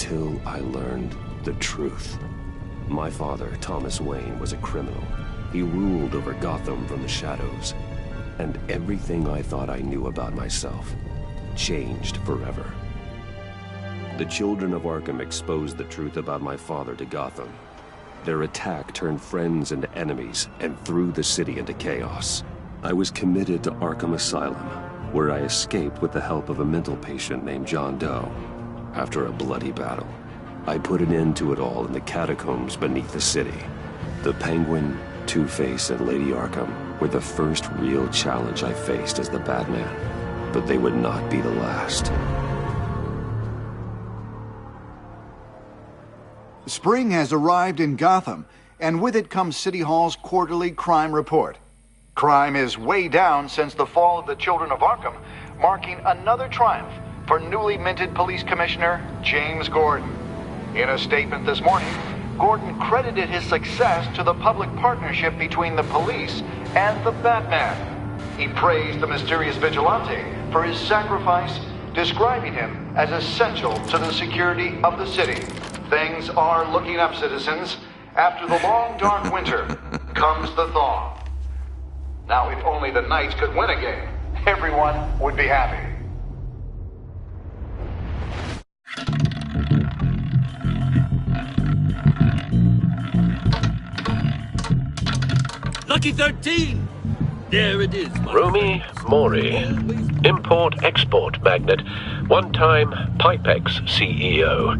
until I learned the truth. My father, Thomas Wayne, was a criminal. He ruled over Gotham from the shadows. And everything I thought I knew about myself changed forever. The children of Arkham exposed the truth about my father to Gotham. Their attack turned friends into enemies and threw the city into chaos. I was committed to Arkham Asylum, where I escaped with the help of a mental patient named John Doe. After a bloody battle, I put an end to it all in the catacombs beneath the city. The Penguin, Two-Face, and Lady Arkham were the first real challenge I faced as the Batman, but they would not be the last. Spring has arrived in Gotham, and with it comes City Hall's quarterly crime report. Crime is way down since the fall of the Children of Arkham, marking another triumph for newly minted Police Commissioner James Gordon. In a statement this morning, Gordon credited his success to the public partnership between the police and the Batman. He praised the mysterious vigilante for his sacrifice, describing him as essential to the security of the city. Things are looking up, citizens. After the long, dark winter comes the thaw. Now, if only the Knights could win a game, everyone would be happy. Lucky 13! There it is, Rumi Mori, import-export magnate, one-time Pipex CEO,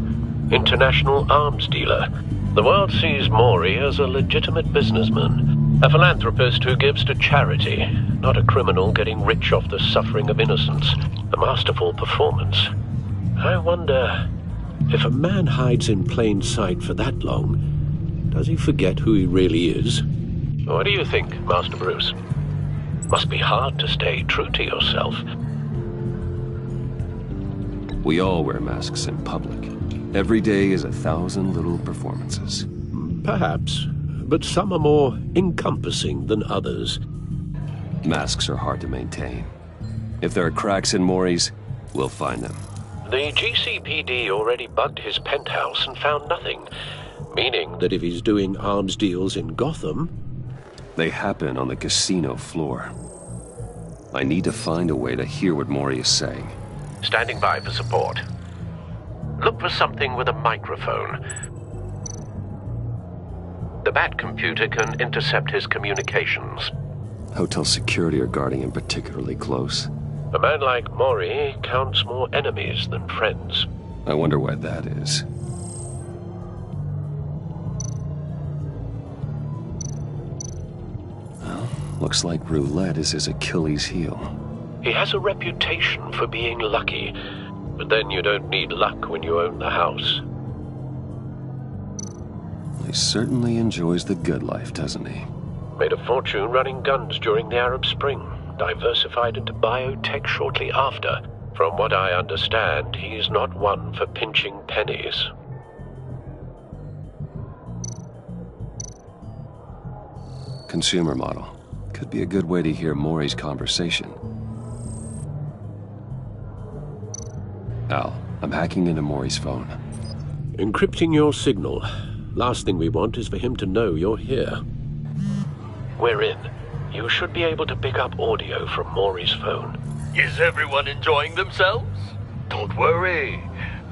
international arms dealer. The world sees Mori as a legitimate businessman, a philanthropist who gives to charity, not a criminal getting rich off the suffering of innocence. A masterful performance. I wonder, if a man hides in plain sight for that long, does he forget who he really is? What do you think, Master Bruce? Must be hard to stay true to yourself. We all wear masks in public. Every day is 1,000 little performances. Perhaps, but some are more encompassing than others. Masks are hard to maintain. If there are cracks in Mori's, we'll find them. The GCPD already bugged his penthouse and found nothing, meaning that if he's doing arms deals in Gotham... They happen on the casino floor. I need to find a way to hear what Mori is saying. Standing by for support. Look for something with a microphone. The Bat computer can intercept his communications. Hotel security are guarding him particularly close. A man like Mori counts more enemies than friends. I wonder why that is. Well, looks like roulette is his Achilles heel. He has a reputation for being lucky, but then you don't need luck when you own the house. He certainly enjoys the good life, doesn't he? Made a fortune running guns during the Arab Spring. Diversified into biotech shortly after. From what I understand, he's not one for pinching pennies. Consumer model. Could be a good way to hear Mori's conversation. Al, I'm hacking into Mori's phone. Encrypting your signal. Last thing we want is for him to know you're here. We're in. You should be able to pick up audio from Mori's phone. Is everyone enjoying themselves? Don't worry.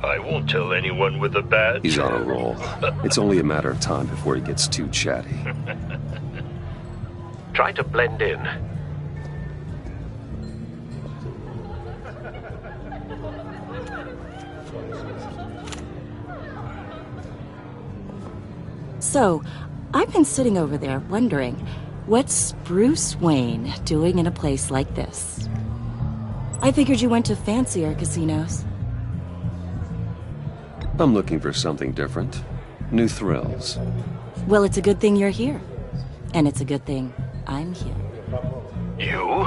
I won't tell anyone with a badge. He's on a roll. It's only a matter of time before he gets too chatty. Try to blend in. So, I've been sitting over there wondering, what's Bruce Wayne doing in a place like this? I figured you went to fancier casinos. I'm looking for something different. New thrills. Well, it's a good thing you're here. And it's a good thing I'm here. You?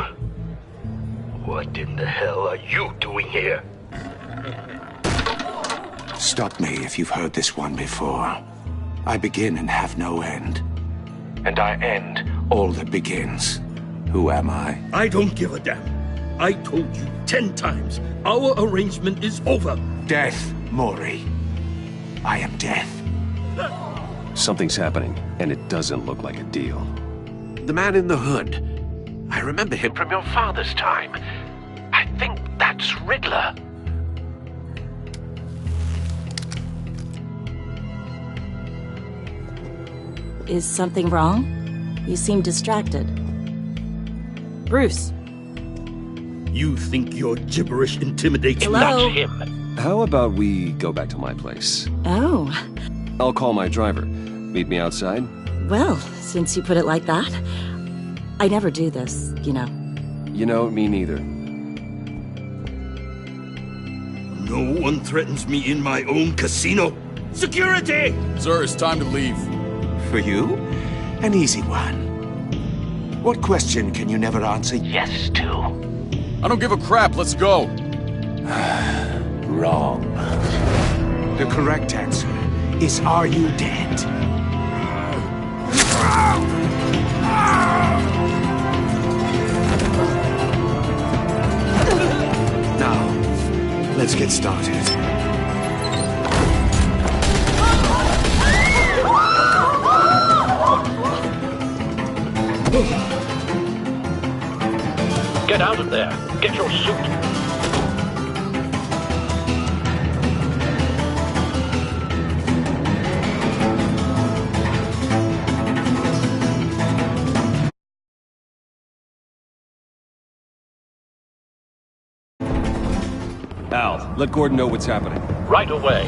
What in the hell are you doing here? Stop me if you've heard this one before. I begin and have no end. And I end all that begins. Who am I? I don't give a damn. I told you 10 times. Our arrangement is over. Death, Mori. I am death. Something's happening, and it doesn't look like a deal. The man in the hood. I remember him from your father's time. I think that's Riddler. Is something wrong? You seem distracted. Bruce. You think your gibberish intimidates me? Hello? That's him. How about we go back to my place? Oh. I'll call my driver. Meet me outside? Well, since you put it like that, I never do this, you know. You know, me neither. No one threatens me in my own casino. Security! Sir, it's time to leave. For you? An easy one. What question can you never answer yes to? I don't give a crap, let's go. Wrong. The correct answer is, are you dead? Now, let's get started. Get out of there. Get your suit. Al, let Gordon know what's happening. Right away.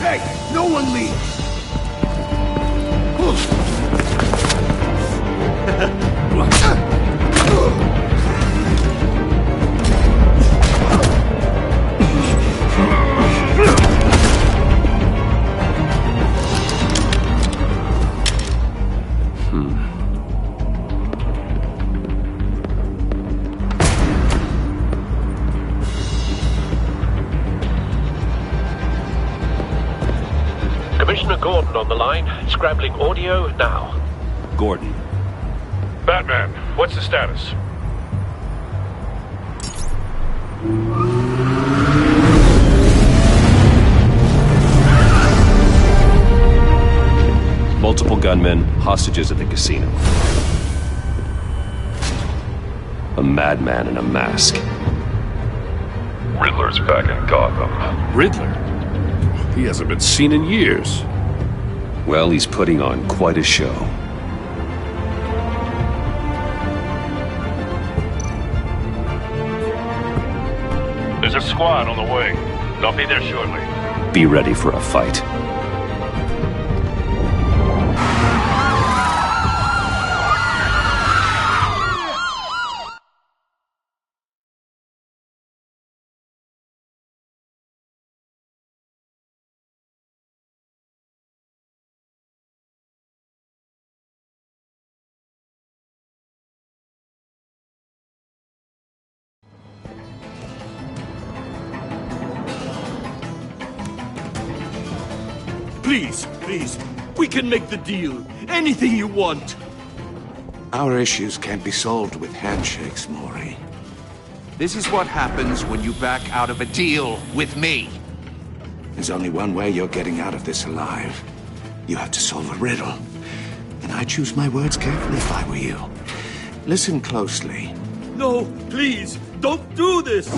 Hey, no one leave! Commissioner Gordon on the line. Scrambling audio now. Gordon. Batman, what's the status? Multiple gunmen, hostages at the casino. A madman in a mask. Riddler's back in Gotham. Riddler? He hasn't been seen in years. Well, he's putting on quite a show. There's a squad on the way. They'll be there shortly. Be ready for a fight. Please, please, we can make the deal. Anything you want. Our issues can't be solved with handshakes, Maury. This is what happens when you back out of a deal with me. There's only one way you're getting out of this alive. You have to solve a riddle. And I choose my words carefully if I were you. Listen closely. No, please, don't do this.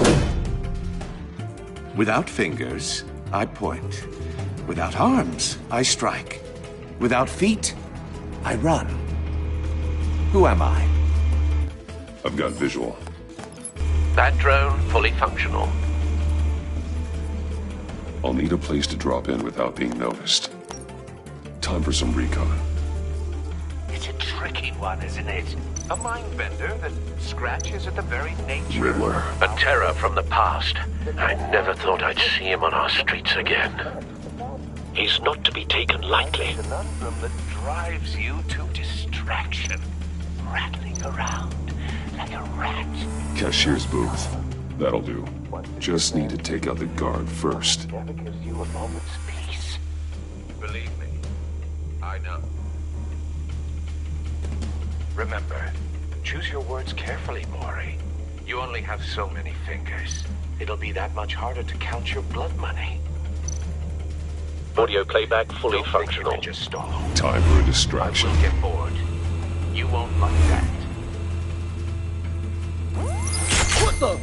Without fingers, I point. Without arms, I strike. Without feet, I run. Who am I? I've got visual. That drone fully functional. I'll need a place to drop in without being noticed. Time for some recon. It's a tricky one, isn't it? A mind bender that scratches at the very nature. Riddler. A terror from the past. I never thought I'd see him on our streets again. He's not to be taken lightly. The conundrum that drives you to distraction. Rattling around like a rat. Cashier's booth. That'll do. Just need to take out the guard first. Never gives you a moment's peace. Believe me, I know. Remember, choose your words carefully, Maury. You only have so many fingers. It'll be that much harder to count your blood money. Audio playback fully functional. Just stall. Time for a distraction. I will get bored. You won't like that. What the?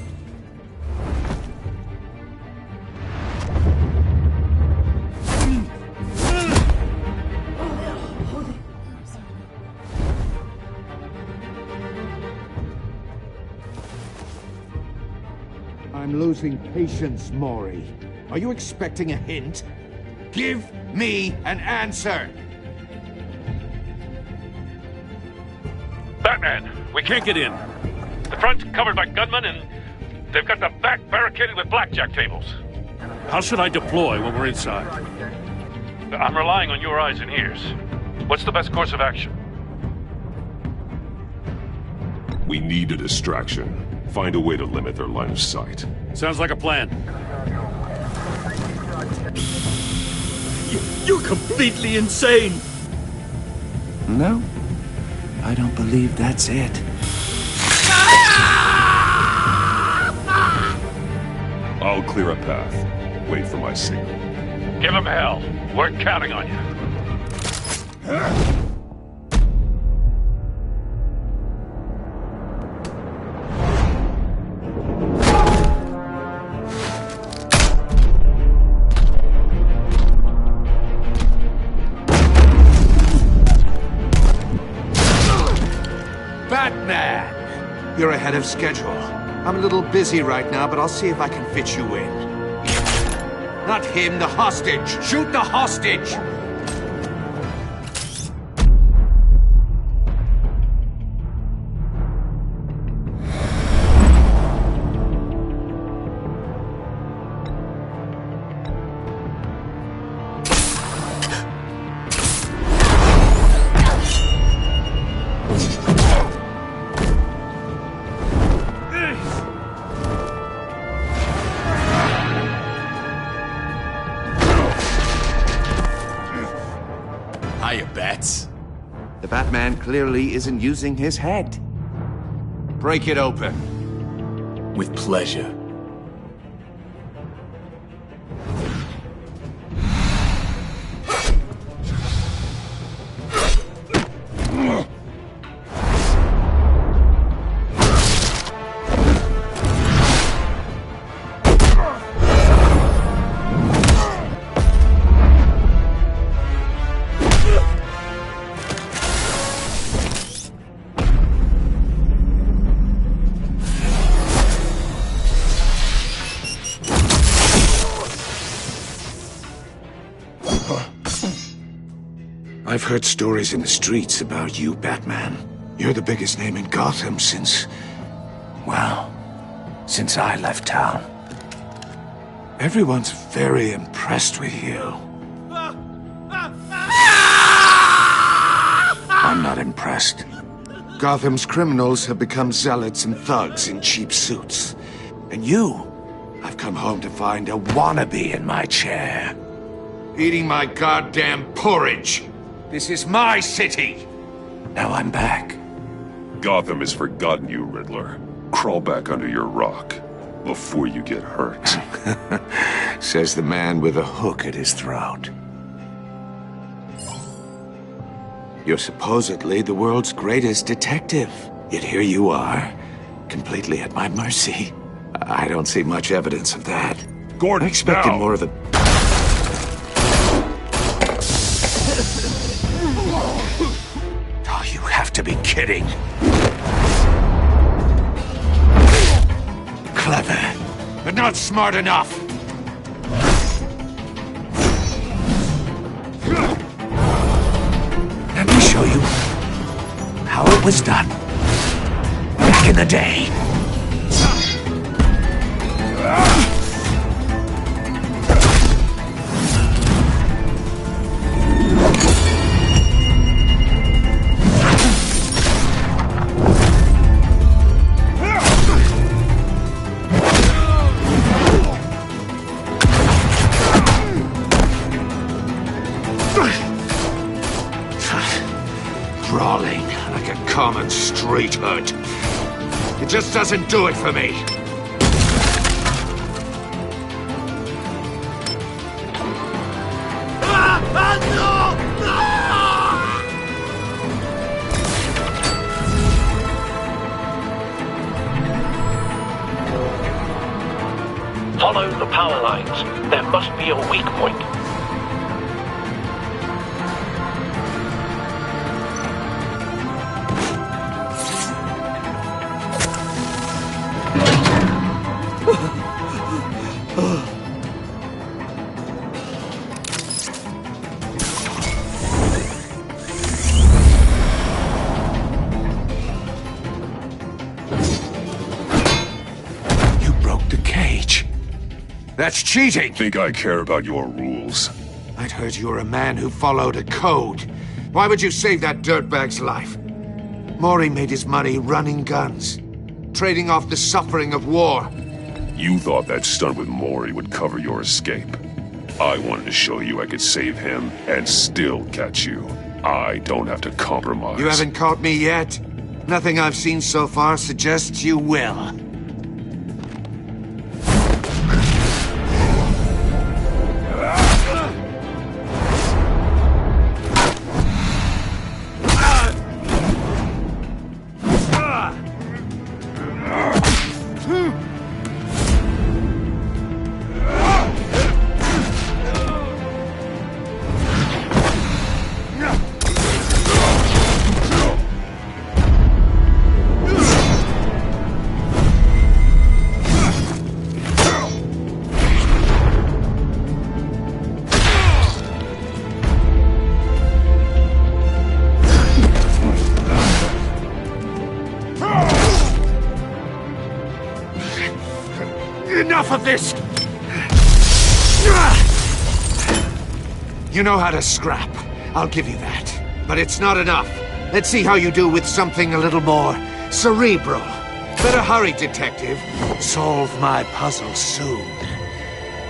I'm losing patience, Maury. Are you expecting a hint? Give me an answer! Batman, we can't get in. The front's covered by gunmen, and they've got the back barricaded with blackjack tables. How should I deploy when we're inside? I'm relying on your eyes and ears. What's the best course of action? We need a distraction. Find a way to limit their line of sight. Sounds like a plan. You're completely insane! No, I don't believe that's it. I'll clear a path. Wait for my signal. Give him hell. We're counting on you. Batman! You're ahead of schedule. I'm a little busy right now, but I'll see if I can fit you in. Not him, the hostage! Shoot the hostage! The Batman clearly isn't using his head. Break it open. With pleasure. I've heard stories in the streets about you, Batman. You're the biggest name in Gotham since... well, since I left town. Everyone's very impressed with you. I'm not impressed. Gotham's criminals have become zealots and thugs in cheap suits. And you, I've come home to find a wannabe in my chair. Eating my goddamn porridge. This is my city! Now I'm back. Gotham has forgotten you, Riddler. Crawl back under your rock before you get hurt. Says the man with a hook at his throat. You're supposedly the world's greatest detective. Yet here you are, completely at my mercy. I don't see much evidence of that. Gordon, I expected now. more of the... Oh, you have to be kidding. Clever, but not smart enough. Let me show you how it was done back in the day. Brawling like a common street hood. It just doesn't do it for me. Follow the power lines. There must be a weak point. That's cheating! Think I care about your rules? I'd heard you were a man who followed a code. Why would you save that dirtbag's life? Maury made his money running guns, trading off the suffering of war. You thought that stunt with Maury would cover your escape. I wanted to show you I could save him and still catch you. I don't have to compromise. You haven't caught me yet. Nothing I've seen so far suggests you will. Enough of this! You know how to scrap. I'll give you that. But it's not enough. Let's see how you do with something a little more cerebral. Better hurry, detective. Solve my puzzle soon.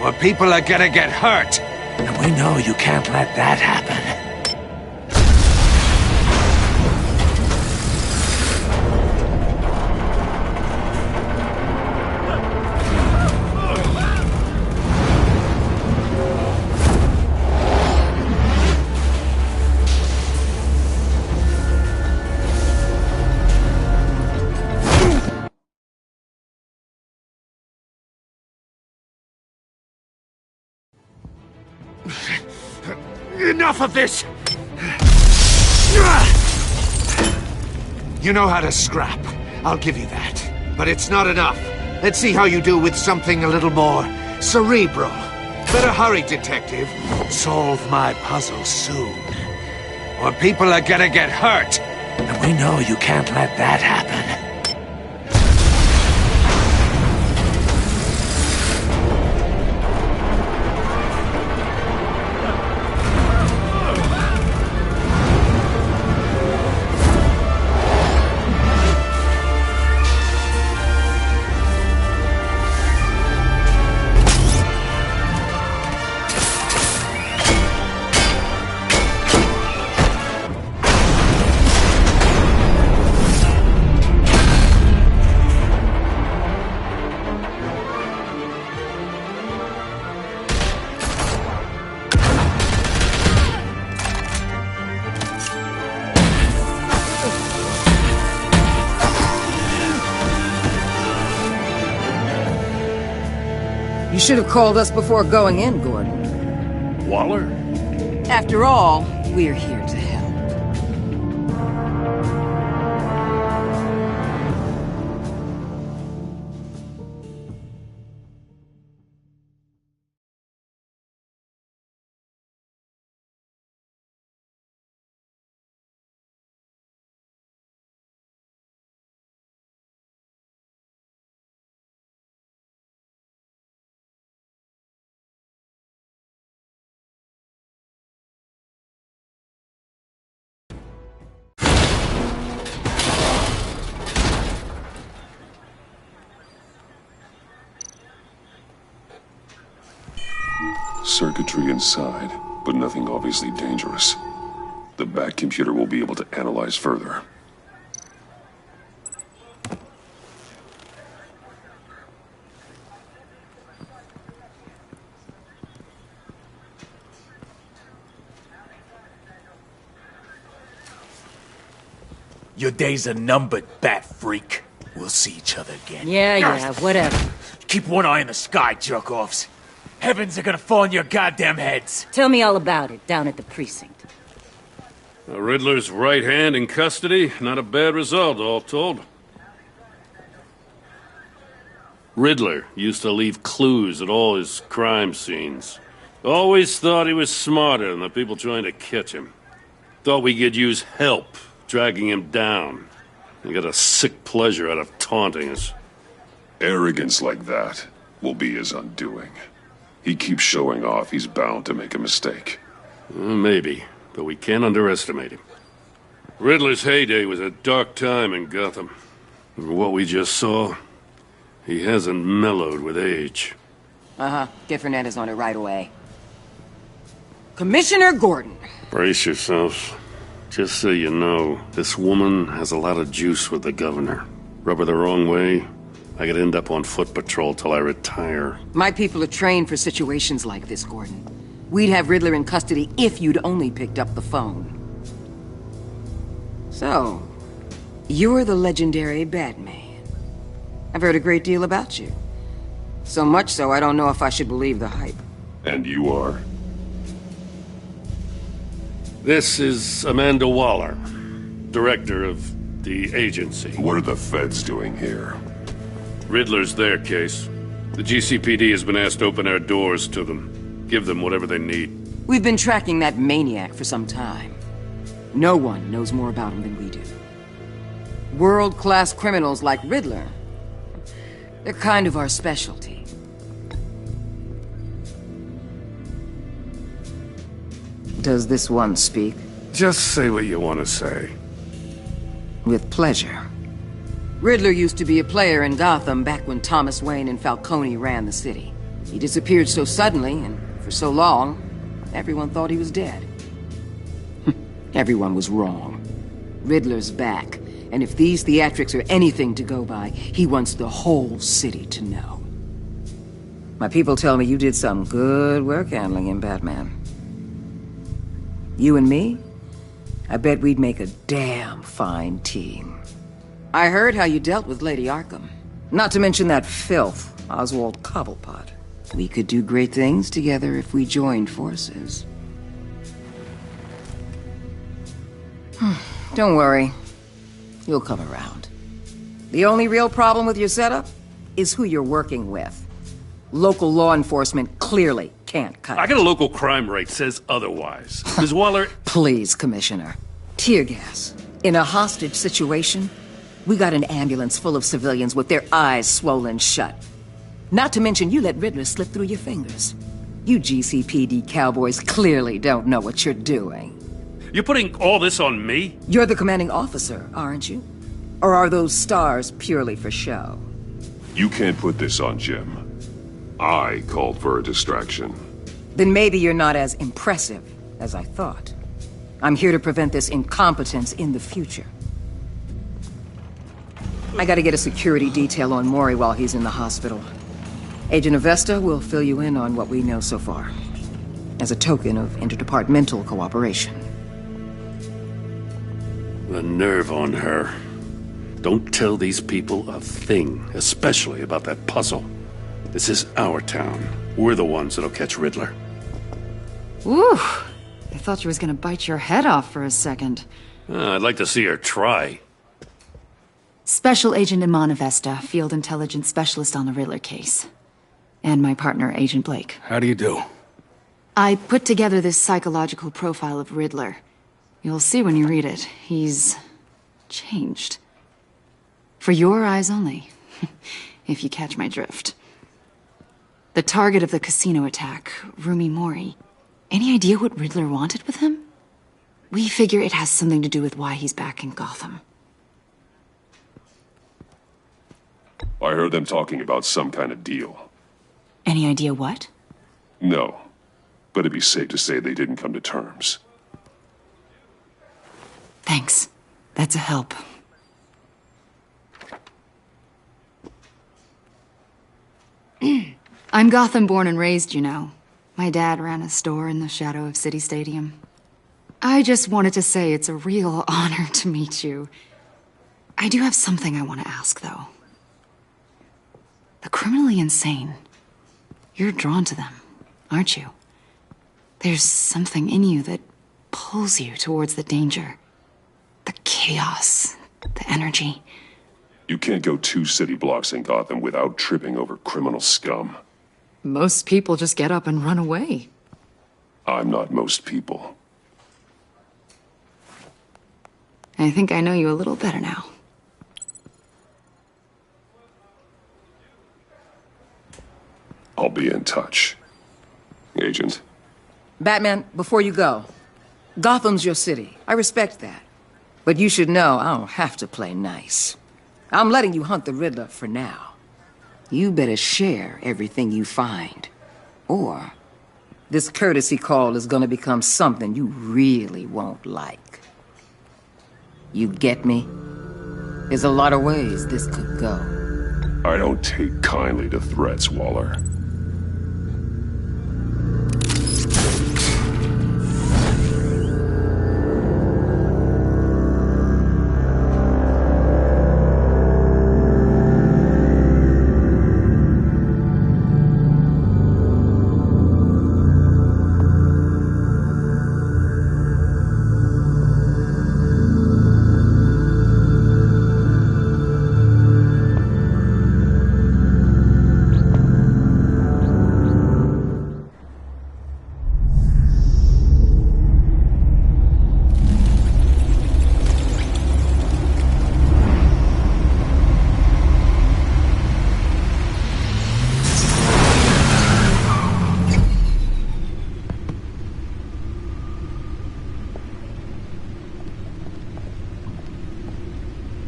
Or people are gonna get hurt. And we know you can't let that happen. Enough of this! You know how to scrap. I'll give you that. But it's not enough. Let's see how you do with something a little more cerebral. Better hurry, detective. Solve my puzzle soon. Or people are gonna get hurt. And we know you can't let that happen. You should have called us before going in, Gordon. Waller? After all, we're here to help. Circuitry inside, but nothing obviously dangerous. The back computer will be able to analyze further. Your days are numbered, bat freak. We'll see each other again. Yeah, whatever. Keep one eye in the sky, jerk-offs. Heavens are gonna fall on your goddamn heads. Tell me all about it down at the precinct. Riddler's right hand in custody. Not a bad result, all told. Riddler used to leave clues at all his crime scenes. Always thought he was smarter than the people trying to catch him. Thought we could use help dragging him down. He got a sick pleasure out of taunting us. Arrogance like that will be his undoing. He keeps showing off, he's bound to make a mistake. Maybe, but we can't underestimate him. Riddler's heyday was a dark time in Gotham. For what we just saw, he hasn't mellowed with age. Get Fernandez on it right away. Commissioner Gordon. Brace yourselves. Just so you know, this woman has a lot of juice with the governor. Rub her the wrong way, I could end up on foot patrol till I retire. My people are trained for situations like this, Gordon. We'd have Riddler in custody if you'd only picked up the phone. So, you're the legendary Batman. I've heard a great deal about you. So much so, I don't know if I should believe the hype. And you are? This is Amanda Waller, director of the agency. What are the feds doing here? Riddler's their case. The GCPD has been asked to open our doors to them. Give them whatever they need. We've been tracking that maniac for some time. No one knows more about him than we do. World-class criminals like Riddler. They're kind of our specialty. Does this one speak? Just say what you want to say. With pleasure. Riddler used to be a player in Gotham back when Thomas Wayne and Falcone ran the city. He disappeared so suddenly and for so long, everyone thought he was dead. Everyone was wrong. Riddler's back, and if these theatrics are anything to go by, he wants the whole city to know. My people tell me you did some good work handling him, Batman. You and me? I bet we'd make a damn fine team. I heard how you dealt with Lady Arkham. Not to mention that filth, Oswald Cobblepot. We could do great things together if we joined forces. Don't worry. You'll come around. The only real problem with your setup is who you're working with. Local law enforcement clearly can't cut I it. got a local crime rate says otherwise. Ms. Waller... Please, Commissioner. Tear gas. In a hostage situation, we got an ambulance full of civilians with their eyes swollen shut. Not to mention you let Riddler slip through your fingers. You GCPD cowboys clearly don't know what you're doing. You're putting all this on me? You're the commanding officer, aren't you? Or are those stars purely for show? You can't put this on Jim. I called for a distraction. Then maybe you're not as impressive as I thought. I'm here to prevent this incompetence in the future. I gotta get a security detail on Maury while he's in the hospital. Agent Avesta will fill you in on what we know so far, as a token of interdepartmental cooperation. The nerve on her. Don't tell these people a thing, especially about that puzzle. This is our town. We're the ones that'll catch Riddler. Ooh, I thought you was gonna bite your head off for a second. I'd like to see her try. Special Agent Iman Avesta, Field Intelligence Specialist on the Riddler case. And my partner, Agent Blake. How do you do? I put together this psychological profile of Riddler. You'll see when you read it. He's changed. For your eyes only, if you catch my drift. The target of the casino attack, Rumi Mori. Any idea what Riddler wanted with him? We figure it has something to do with why he's back in Gotham. I heard them talking about some kind of deal. Any idea what? No, but it'd be safe to say they didn't come to terms. Thanks. That's a help. I'm Gotham born and raised, you know. My dad ran a store in the shadow of City Stadium. I just wanted to say it's a real honor to meet you. I do have something I want to ask, though. The criminally insane. You're drawn to them, aren't you? There's something in you that pulls you towards the danger. The chaos, the energy. You can't go 2 city blocks in Gotham without tripping over criminal scum. Most people just get up and run away. I'm not most people. I think I know you a little better now. I'll be in touch. Agent. Batman, before you go, Gotham's your city. I respect that. But you should know I don't have to play nice. I'm letting you hunt the Riddler for now. You better share everything you find. Or this courtesy call is gonna become something you really won't like. You get me? There's a lot of ways this could go. I don't take kindly to threats, Waller.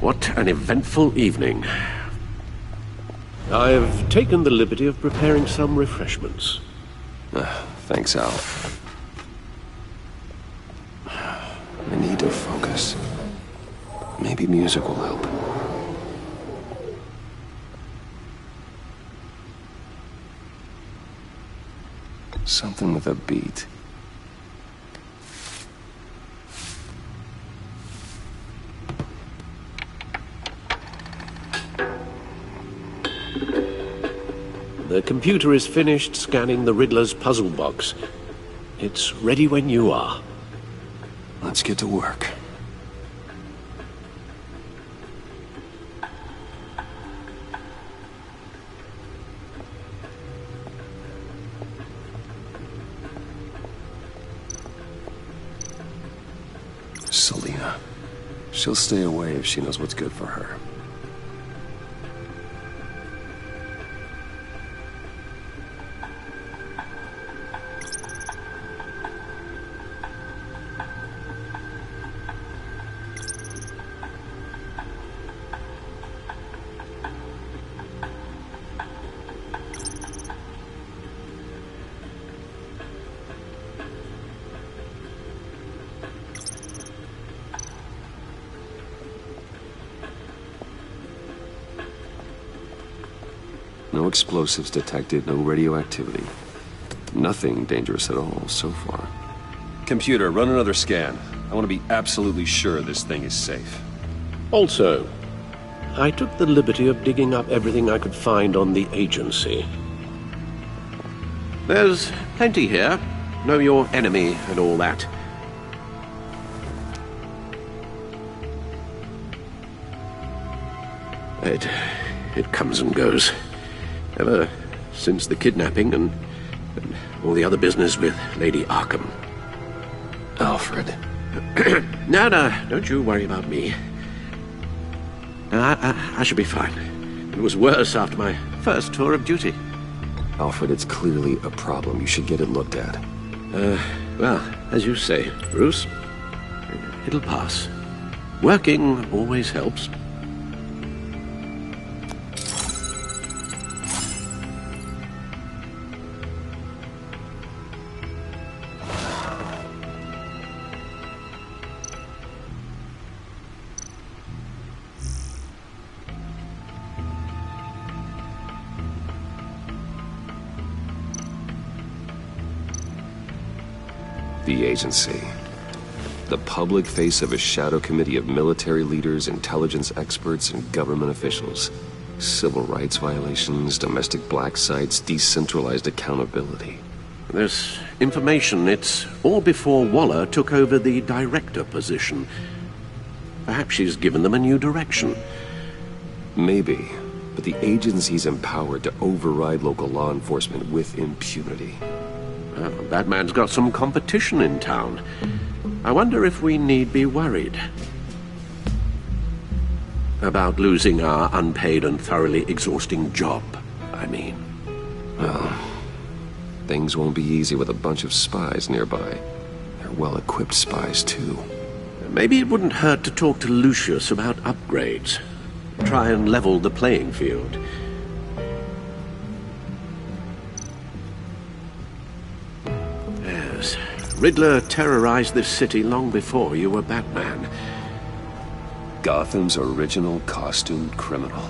What an eventful evening. I've taken the liberty of preparing some refreshments. Thanks, Al. I need to focus. Maybe music will help. Something with a beat. The computer is finished scanning the Riddler's puzzle box. It's ready when you are. Let's get to work. Selina. She'll stay away if she knows what's good for her. No explosives detected, no radioactivity. Nothing dangerous at all so far. Computer, run another scan. I want to be absolutely sure this thing is safe. Also, I took the liberty of digging up everything I could find on the agency. There's plenty here. Know your enemy and all that. It comes and goes. Ever since the kidnapping and all the other business with Lady Arkham. Alfred. No, don't you worry about me. I should be fine. It was worse after my first tour of duty. Alfred, it's clearly a problem. You should get it looked at. Well, as you say, Bruce, it'll pass. Working always helps. The agency. The public face of a shadow committee of military leaders, intelligence experts, and government officials. Civil rights violations, domestic black sites, decentralized accountability. This information, it's all before Waller took over the director position. Perhaps she's given them a new direction. Maybe, but the agency's empowered to override local law enforcement with impunity. Well, that man's got some competition in town. I wonder if we need be worried about losing our unpaid and thoroughly exhausting job, I mean. Well, things won't be easy with a bunch of spies nearby. They're well-equipped spies, too. Maybe it wouldn't hurt to talk to Lucius about upgrades. Try and level the playing field. Yes, Riddler terrorized this city long before you were Batman. Gotham's original costumed criminal.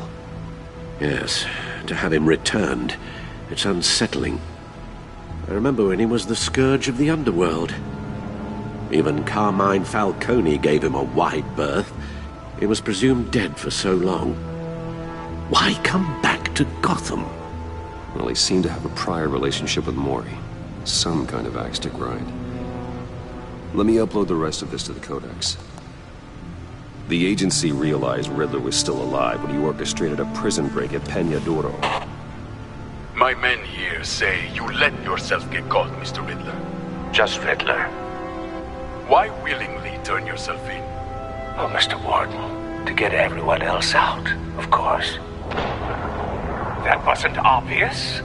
Yes, to have him returned, it's unsettling. I remember when he was the scourge of the underworld. Even Carmine Falcone gave him a wide berth. He was presumed dead for so long. Why come back to Gotham? Well, he seemed to have a prior relationship with Mori. Some kind of axe to grind. Let me upload the rest of this to the Codex. The agency realized Riddler was still alive when he orchestrated a prison break at Peñadoro. My men here say you let yourself get caught, Mr. Riddler. Just Riddler. Why willingly turn yourself in? Oh, Mr. Warden, to get everyone else out, of course. That wasn't obvious.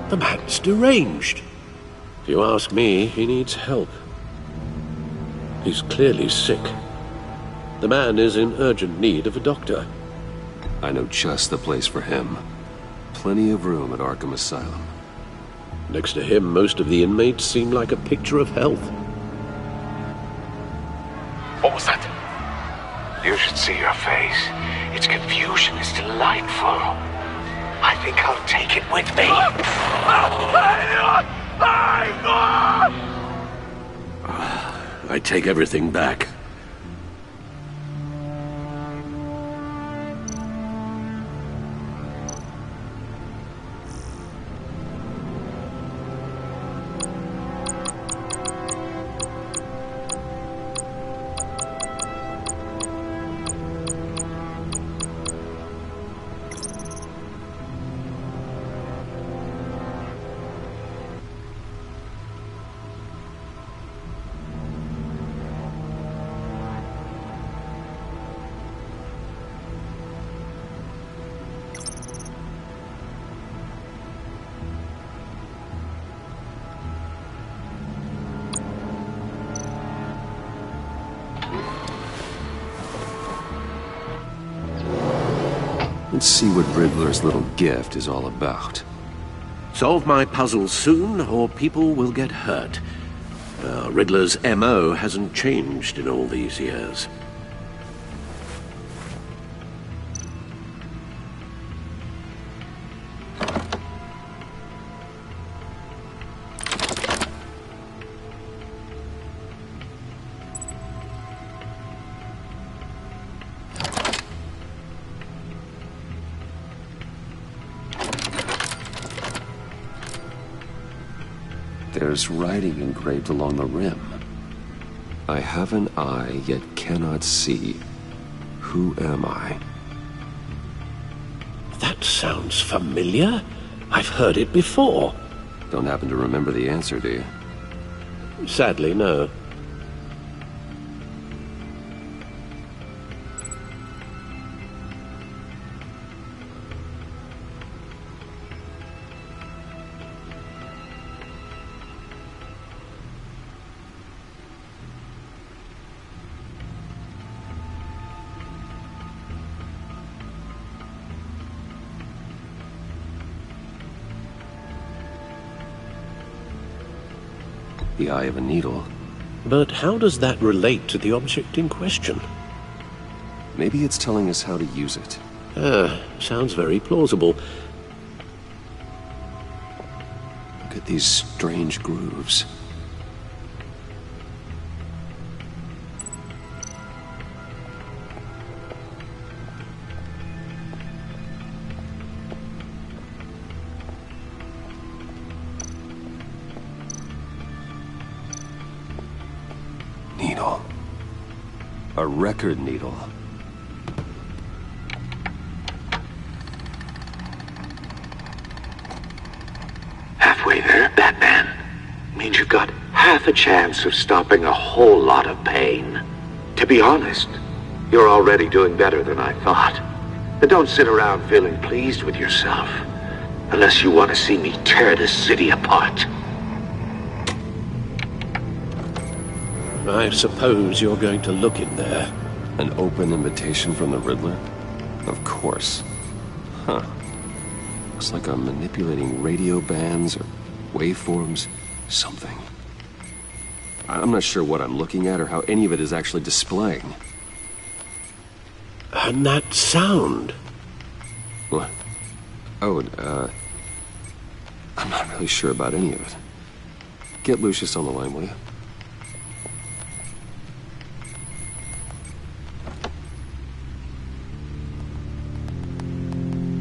The man's deranged. If you ask me, he needs help. He's clearly sick. The man is in urgent need of a doctor. I know just the place for him. Plenty of room at Arkham Asylum. Next to him, most of the inmates seem like a picture of health. What was that? You should see your face. Its confusion is delightful. I think I'll take it with me. I take everything back. Let's see what Riddler's little gift is all about. Solve my puzzle soon, or people will get hurt. Riddler's M.O. hasn't changed in all these years. There's writing engraved along the rim. I have an eye, yet cannot see. Who am I? That sounds familiar. I've heard it before. Don't happen to remember the answer, do you? Sadly, no. The eye of a needle. But how does that relate to the object in question? Maybe it's telling us how to use it. Sounds very plausible. Look at these strange grooves. needle. A record needle. Halfway there, Batman. Means you've got half a chance of stopping a whole lot of pain. To be honest, you're already doing better than I thought. But don't sit around feeling pleased with yourself. Unless you want to see me tear this city apart. I suppose you're going to look in there. An open invitation from the Riddler? Of course. Huh. Looks like I'm manipulating radio bands or waveforms. Something. I'm not sure what I'm looking at or how any of it is actually displaying. And that sound? What? Oh, I'm not really sure about any of it. Get Lucius on the line, will you?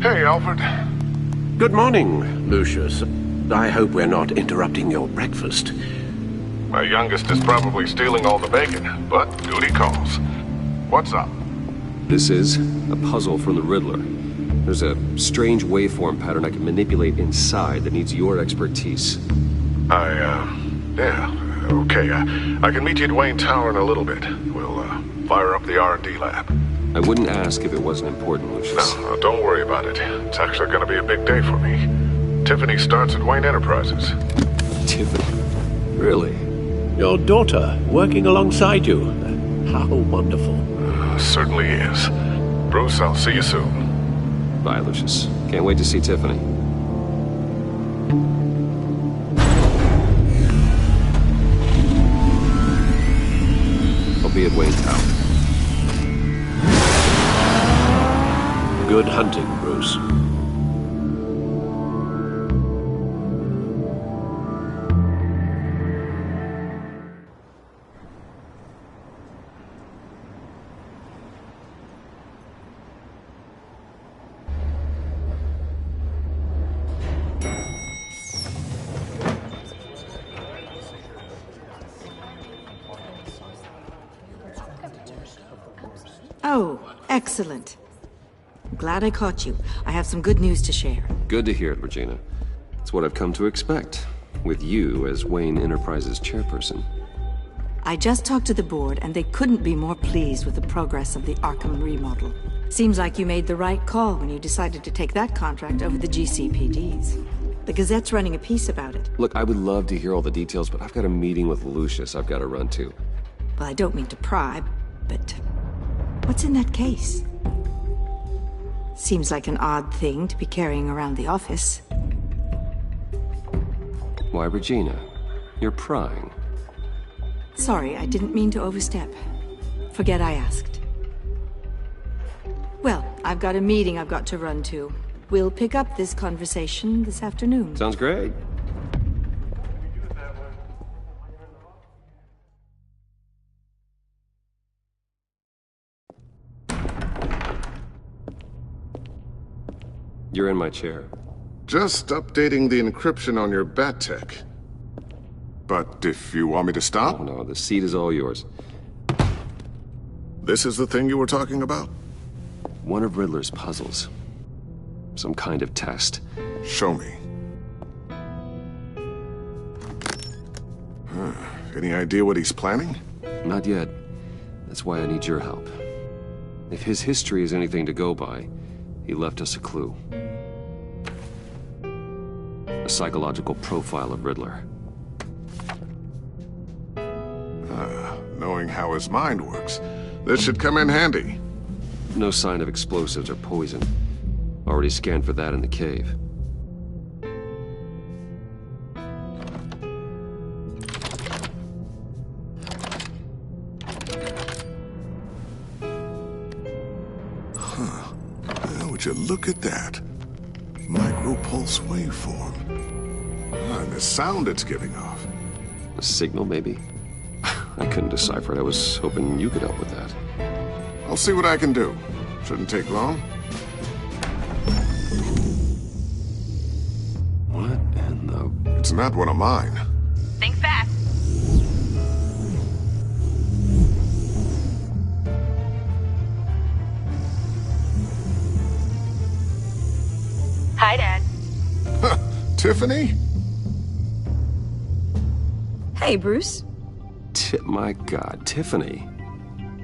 Hey, Alfred. Good morning, Lucius. I hope we're not interrupting your breakfast. My youngest is probably stealing all the bacon, but duty calls. What's up? This is a puzzle from the Riddler. There's a strange waveform pattern I can manipulate inside that needs your expertise. Yeah, okay. I can meet you at Wayne Tower in a little bit. We'll, fire up the R&D lab. I wouldn't ask if it wasn't important, Lucius. No, don't worry about it. It's actually gonna be a big day for me. Tiffany starts at Wayne Enterprises. Tiffany? Really? Your daughter, working alongside you. How wonderful. Certainly is. Bruce, I'll see you soon. Bye, Lucius. Can't wait to see Tiffany. I'll be at Wayne Tower. Good hunting, Bruce. Oh, excellent. I'm glad I caught you. I have some good news to share. Good to hear it, Regina. It's what I've come to expect, with you as Wayne Enterprises chairperson. I just talked to the board, and they couldn't be more pleased with the progress of the Arkham remodel. Seems like you made the right call when you decided to take that contract over the GCPD's. The Gazette's running a piece about it. Look, I would love to hear all the details, but I've got a meeting with Lucius I've got to run to. Well, I don't mean to pry, but what's in that case? Seems like an odd thing to be carrying around the office. Why, Regina? You're prying. Sorry, I didn't mean to overstep. Forget I asked. Well, I've got a meeting I've got to run to. We'll pick up this conversation this afternoon. Sounds great. You're in my chair. Just updating the encryption on your bat tech. But if you want me to stop? Oh, no, the seat is all yours. This is the thing you were talking about? One of Riddler's puzzles. Some kind of test. Show me. Any idea what he's planning? Not yet. That's why I need your help. If his history is anything to go by, he left us a clue. A psychological profile of Riddler. Knowing how his mind works, this should come in handy. No sign of explosives or poison. Already scanned for that in the cave. Would you look at that? Micropulse waveform. And the sound it's giving off. A signal, maybe? I couldn't decipher it. I was hoping you could help with that. I'll see what I can do. Shouldn't take long. What in the... It's not one of mine. Think fast. Tiffany? Hey, Bruce. My God, Tiffany.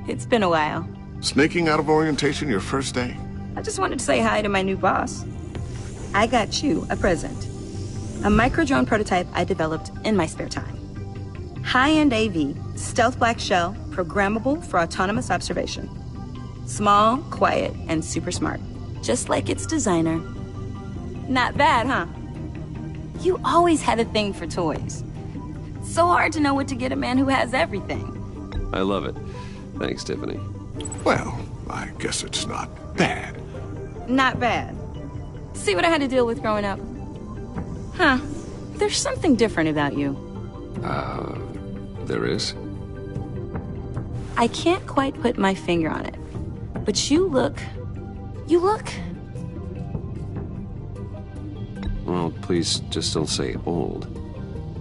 It's been a while. Sneaking out of orientation your first day? I just wanted to say hi to my new boss. I got you a present. A micro-drone prototype I developed in my spare time. High-end AV, stealth black shell, programmable for autonomous observation. Small, quiet, and super smart. Just like its designer. Not bad, huh? You always had a thing for toys. So hard to know what to get a man who has everything. I love it. Thanks, Tiffany. Well, I guess it's not bad. Not bad. See what I had to deal with growing up? Huh. There's something different about you. There is? I can't quite put my finger on it. But you look... Well, please just don't say old.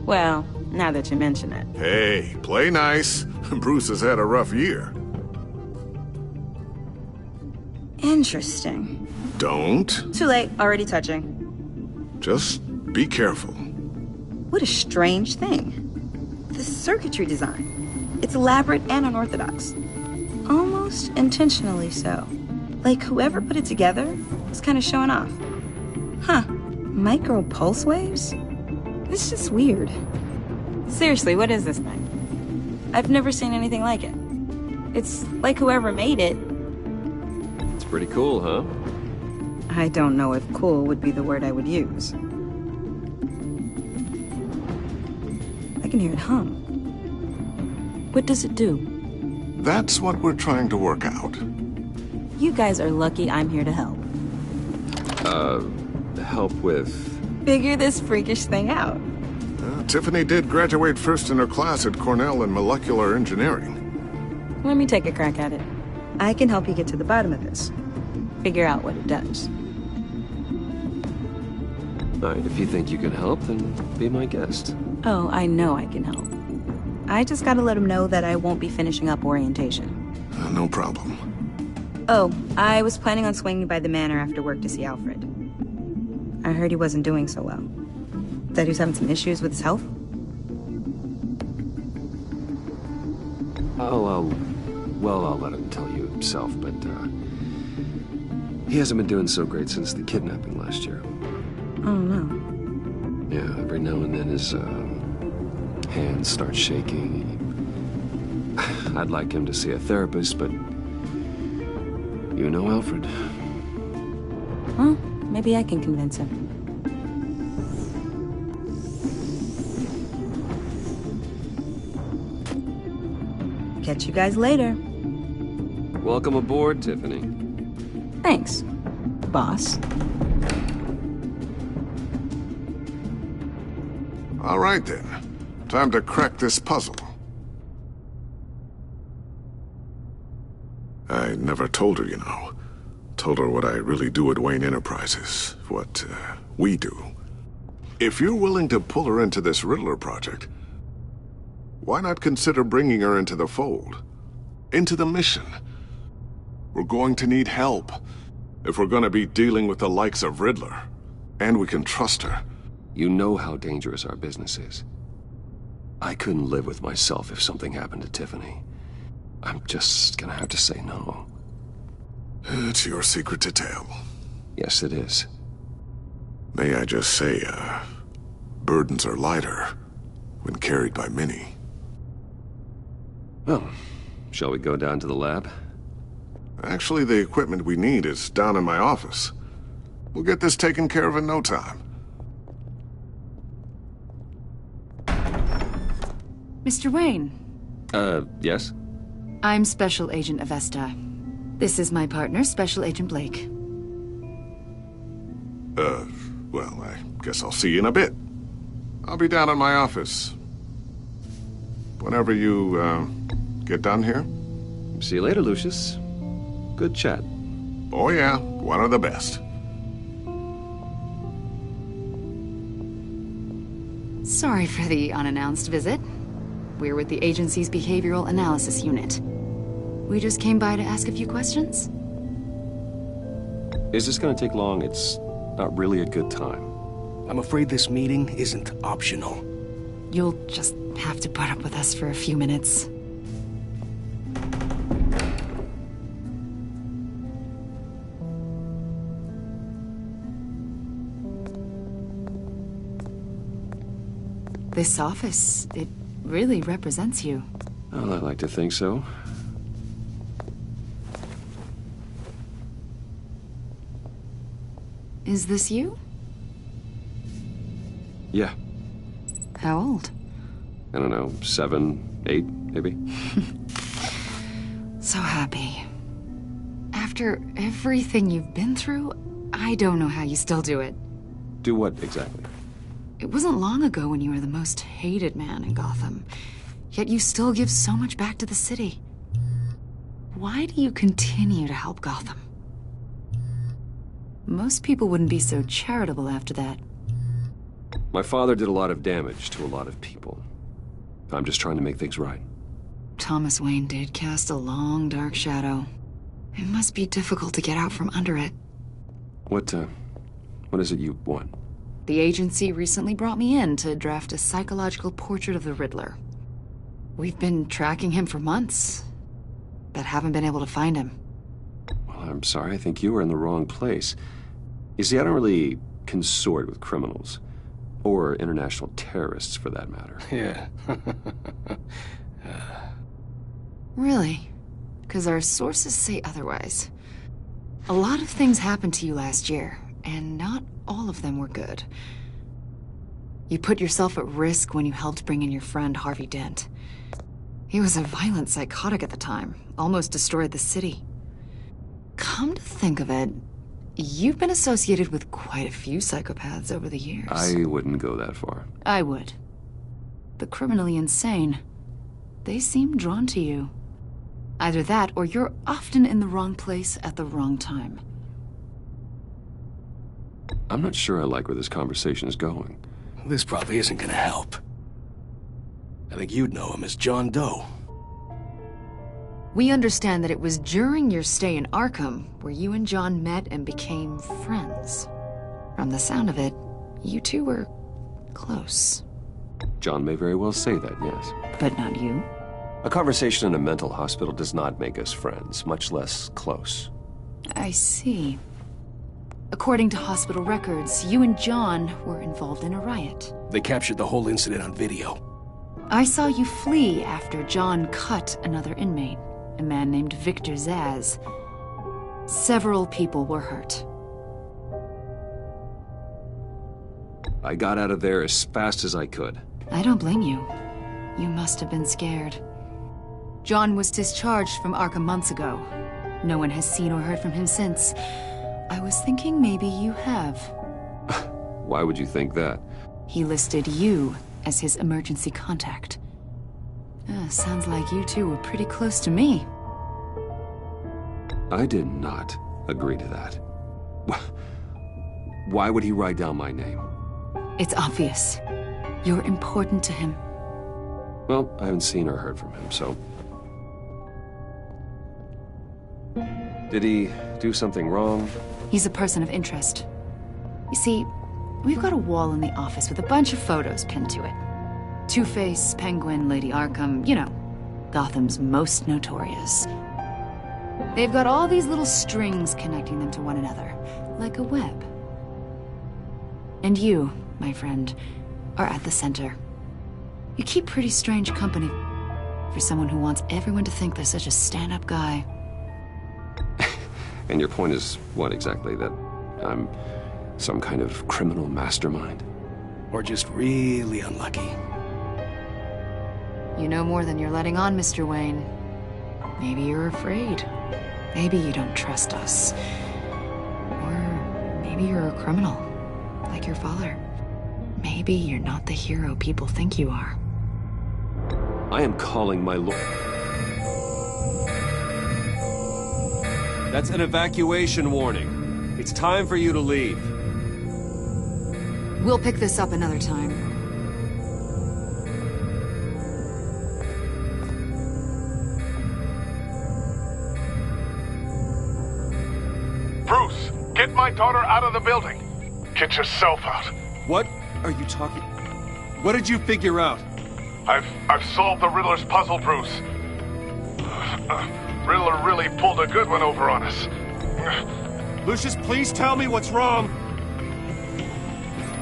Well, now that you mention it. Hey, play nice. Bruce has had a rough year. Interesting. Don't. Too late, already touching. Just be careful. What a strange thing. The circuitry design. It's elaborate and unorthodox. Almost intentionally so. Like whoever put it together was kind of showing off. Huh. Micro pulse waves? It's just weird. Seriously, what is this thing? I've never seen anything like it. It's like whoever made it. It's pretty cool, huh? I don't know if cool would be the word I would use. I can hear it hum. What does it do? That's what we're trying to work out. You guys are lucky I'm here to help. Help with... Figure this freakish thing out. Tiffany did graduate first in her class at Cornell in molecular engineering. Let me take a crack at it. I can help you get to the bottom of this. Figure out what it does. All right, if you think you can help, then be my guest. Oh, I know I can help. I just gotta let him know that I won't be finishing up orientation. No problem. Oh, I was planning on swinging by the manor after work to see Alfred. I heard he wasn't doing so well. That he was having some issues with his health? I'll let him tell you himself, but, he hasn't been doing so great since the kidnapping last year. Oh, no. Yeah, every now and then his, hands start shaking. I'd like him to see a therapist, but... You know Alfred. Well, maybe I can convince him. Catch you guys later. Welcome aboard, Tiffany. Thanks, boss. All right, then. Time to crack this puzzle. I never told her, you know. Told her what I really do at Wayne Enterprises. What, we do. If you're willing to pull her into this Riddler project, why not consider bringing her into the fold? Into the mission? We're going to need help if we're going to be dealing with the likes of Riddler. And we can trust her. You know how dangerous our business is. I couldn't live with myself if something happened to Tiffany. I'm just gonna have to say no. It's your secret to tell. Yes, it is. May I just say, burdens are lighter when carried by many. Well, shall we go down to the lab? Actually, the equipment we need is down in my office. We'll get this taken care of in no time. Mr. Wayne. Yes? I'm Special Agent Avesta. This is my partner, Special Agent Blake. Well, I guess I'll see you in a bit. I'll be down in my office. Whenever you, get done here. See you later, Lucius. Good chat. Oh yeah, one of the best. Sorry for the unannounced visit. We're with the agency's Behavioral Analysis Unit. We just came by to ask a few questions. Is this gonna take long? It's not really a good time. I'm afraid this meeting isn't optional. You'll just have to put up with us for a few minutes. This office, it really represents you. Well, I like to think so. Is this you? Yeah. How old? I don't know, 7, 8, maybe? So happy. After everything you've been through, I don't know how you still do it. Do what exactly? It wasn't long ago when you were the most hated man in Gotham, yet you still give so much back to the city. Why do you continue to help Gotham? Most people wouldn't be so charitable after that. My father did a lot of damage to a lot of people. I'm just trying to make things right. Thomas Wayne did cast a long, dark shadow. It must be difficult to get out from under it. What is it you want? The agency recently brought me in to draft a psychological portrait of the Riddler. We've been tracking him for months, but haven't been able to find him. Well, I'm sorry, I think you were in the wrong place. You see, I don't really consort with criminals. Or international terrorists, for that matter. Yeah. Really? Because our sources say otherwise. A lot of things happened to you last year, and not all of them were good. You put yourself at risk when you helped bring in your friend Harvey Dent. He was a violent psychotic at the time, almost destroyed the city. Come to think of it, you've been associated with quite a few psychopaths over the years. I wouldn't go that far. I would. The criminally insane. They seem drawn to you. Either that, or you're often in the wrong place at the wrong time. I'm not sure I like where this conversation is going. This probably isn't gonna help. I think you'd know him as John Doe. We understand that it was during your stay in Arkham where you and John met and became friends. From the sound of it, you two were close. John may very well say that, yes. But not you. A conversation in a mental hospital does not make us friends, much less close. I see. According to hospital records, you and John were involved in a riot. They captured the whole incident on video. I saw you flee after John cut another inmate, a man named Victor Zaz. Several people were hurt. I got out of there as fast as I could. I don't blame you. You must have been scared. John was discharged from Arkham months ago. No one has seen or heard from him since. I was thinking maybe you have. Why would you think that? He listed you as his emergency contact. Sounds like you two were pretty close to me. I did not agree to that. Why would he write down my name? It's obvious. You're important to him. Well, I haven't seen or heard from him, so... Did he do something wrong? He's a person of interest. You see, we've got a wall in the office with a bunch of photos pinned to it. Two-Face, Penguin, Lady Arkham, you know, Gotham's most notorious. They've got all these little strings connecting them to one another, like a web. And you, my friend, are at the center. You keep pretty strange company for someone who wants everyone to think they're such a stand-up guy. And your point is what exactly? That I'm some kind of criminal mastermind? Or just really unlucky? You know more than you're letting on, Mr. Wayne. Maybe you're afraid. Maybe you don't trust us. Or maybe you're a criminal, like your father. Maybe you're not the hero people think you are. I am calling my lord. That's an evacuation warning. It's time for you to leave. We'll pick this up another time. Bruce, get my daughter out of the building. Get yourself out. What are you talking? What did you figure out? I've solved the Riddler's puzzle, Bruce. Riddler really pulled a good one over on us. Lucius, please tell me what's wrong.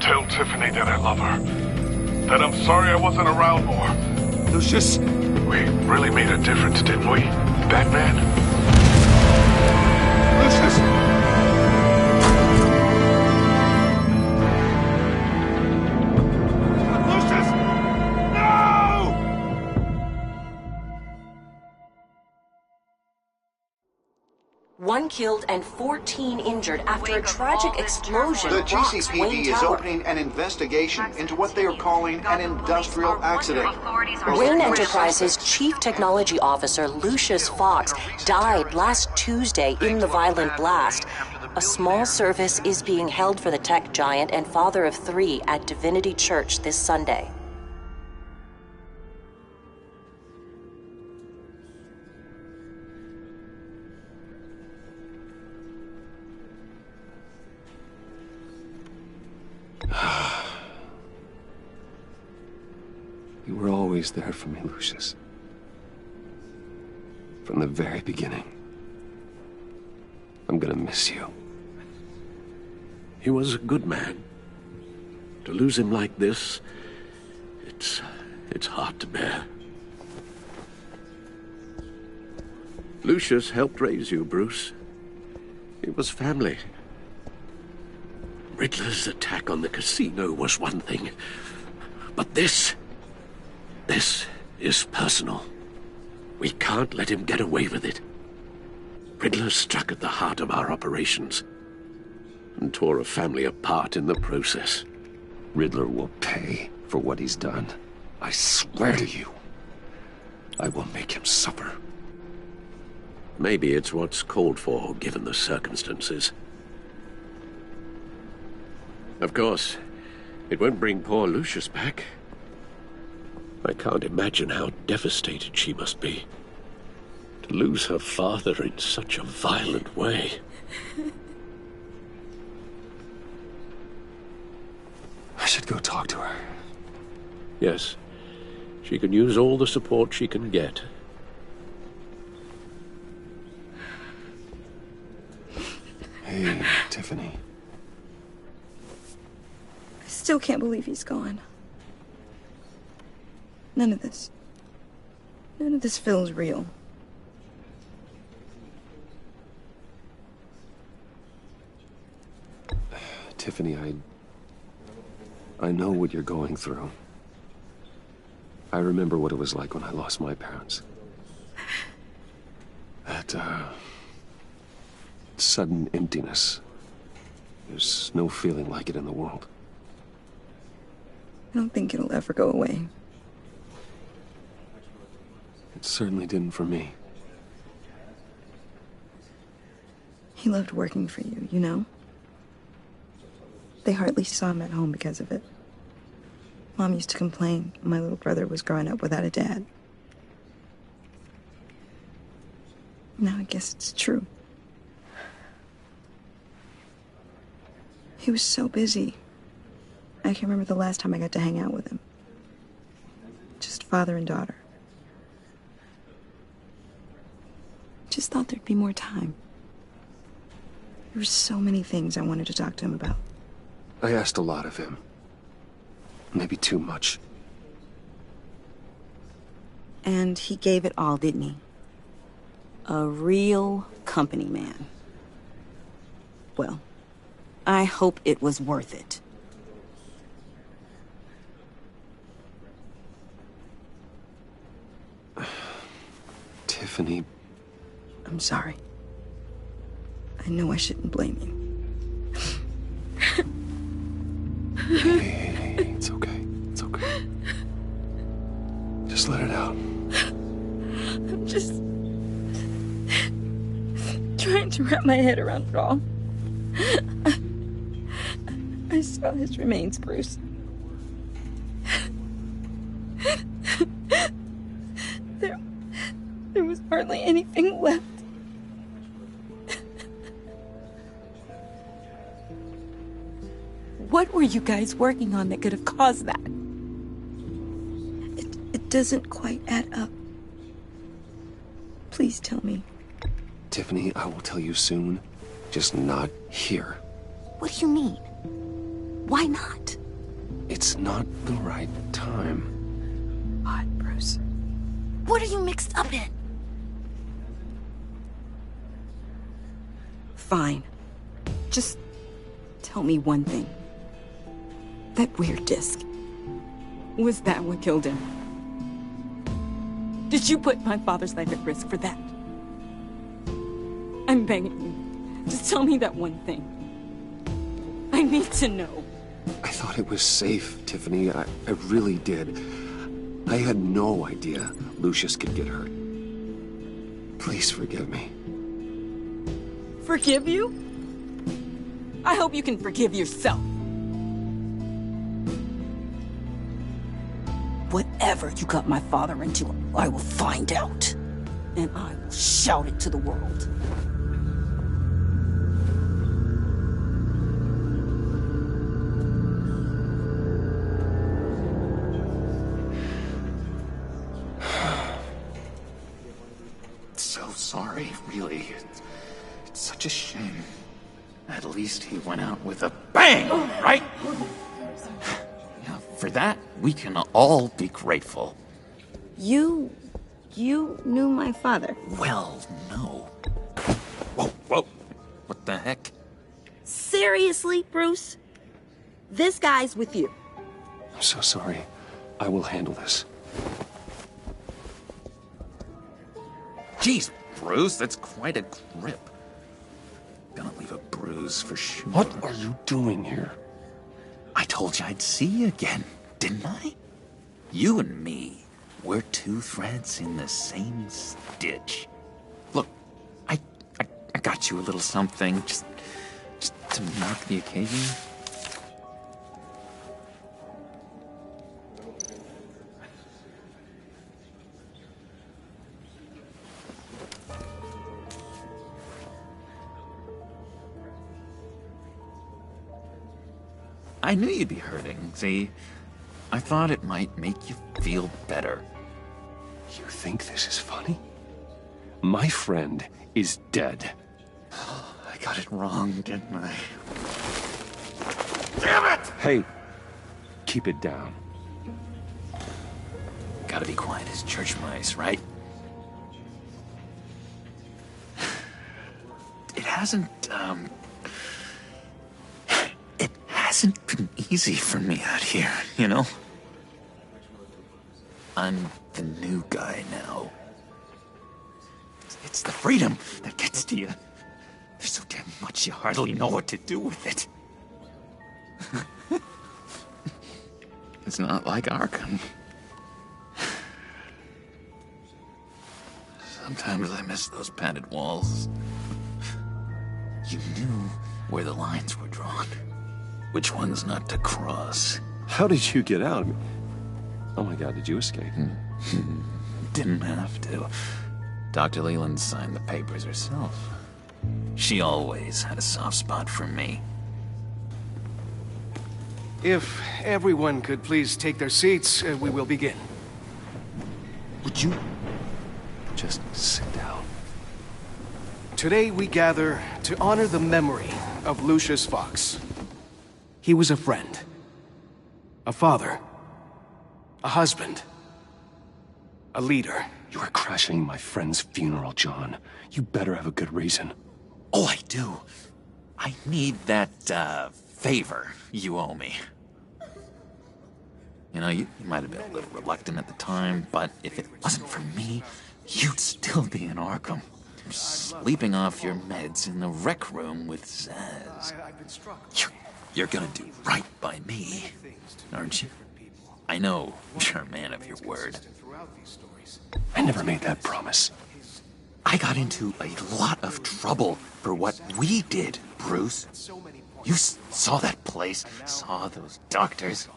Tell Tiffany that I love her. That I'm sorry I wasn't around more. Lucius! We really made a difference, didn't we, Batman? Lucius! One killed and 14 injured after a tragic explosion The rocks GCPD Wayne is Tower. opening an investigation into what they are calling an industrial accident. Wayne Enterprises' Chief Technology Officer Lucius Fox died last Tuesday in the violent blast. A small service is being held for the tech giant and father of 3 at Divinity Church this Sunday. You were always there for me, Lucius. From the very beginning. I'm gonna miss you. He was a good man. To lose him like this, it's hard to bear. Lucius helped raise you, Bruce. It was family. Riddler's attack on the casino was one thing, but this is personal. We can't let him get away with it. Riddler struck at the heart of our operations and tore a family apart in the process. Riddler will pay for what he's done. I swear to you, I will make him suffer. Maybe it's what's called for, given the circumstances. Of course, it won't bring poor Lucius back. I can't imagine how devastated she must be. To lose her father in such a violent way. I should go talk to her. Yes, she can use all the support she can get. Hey, Tiffany. I still can't believe he's gone. None of this feels real. Tiffany, I know what you're going through. I remember what it was like when I lost my parents. That, sudden emptiness. There's no feeling like it in the world. I don't think it'll ever go away. It certainly didn't for me. He loved working for you, you know? They hardly saw him at home because of it. Mom used to complain my little brother was growing up without a dad. Now I guess it's true. He was so busy. I can't remember the last time I got to hang out with him. Just father and daughter. Just thought there'd be more time. There were so many things I wanted to talk to him about. I asked a lot of him. Maybe too much. And he gave it all, didn't he? A real company man. Well, I hope it was worth it. Tiffany. I'm sorry. I know I shouldn't blame you. Hey, it's okay. It's okay. Just let it out. I'm just trying to wrap my head around it all. I saw his remains, Bruce. There was hardly anything left. What were you guys working on that could have caused that? It doesn't quite add up. Please tell me. Tiffany, I will tell you soon. Just not here. What do you mean? Why not? It's not the right time. God, Bruce. What are you mixed up in? Fine. Just tell me one thing. That weird disc. Was that what killed him? Did you put my father's life at risk for that? I'm begging you. Just tell me that one thing. I need to know. I thought it was safe, Tiffany. I really did. I had no idea Lucius could get hurt. Please forgive me. Forgive you? I hope you can forgive yourself. Whatever you got my father into, I will find out. And I will shout it to the world. So sorry, really. It's such a shame. At least he went out with a bang, right? Yeah, for that, we can all be grateful. You knew my father? Well, no. Whoa, whoa. What the heck? Seriously, Bruce? This guy's with you. I'm so sorry. I will handle this. Jeez, Bruce, that's quite a grip. Gonna leave a bruise for sure. What are you doing here? I told you I'd see you again, didn't I? You and me, we're two threads in the same stitch. Look, I got you a little something, just to mark the occasion. I knew you'd be hurting, see? I thought it might make you feel better. You think this is funny? My friend is dead. I got it wrong, didn't I? Damn it! Hey, keep it down. Gotta be quiet as church mice, right? It hasn't been easy for me out here, you know? I'm the new guy now. It's the freedom that gets to you. There's so damn much you hardly know what to do with it. It's not like Arkham. Sometimes I miss those padded walls. You knew where the lines were drawn. Which ones not to cross. How did you get out? Oh my God, did you escape? Didn't have to. Dr. Leland signed the papers herself. She always had a soft spot for me. If everyone could please take their seats, we will begin. Would you just sit down? Today we gather to honor the memory of Lucius Fox. He was a friend, a father, a husband, a leader. You are crashing my friend's funeral, John. You better have a good reason. Oh, I do. I need that, favor you owe me. You know, you might have been a little reluctant at the time, but if it wasn't for me, you'd still be in Arkham. Sleeping off your meds in the rec room with Zaz. You're gonna do right by me, aren't you? I know you're a man of your word. I never made that promise. I got into a lot of trouble for what we did, Bruce. You saw that place, saw those doctors.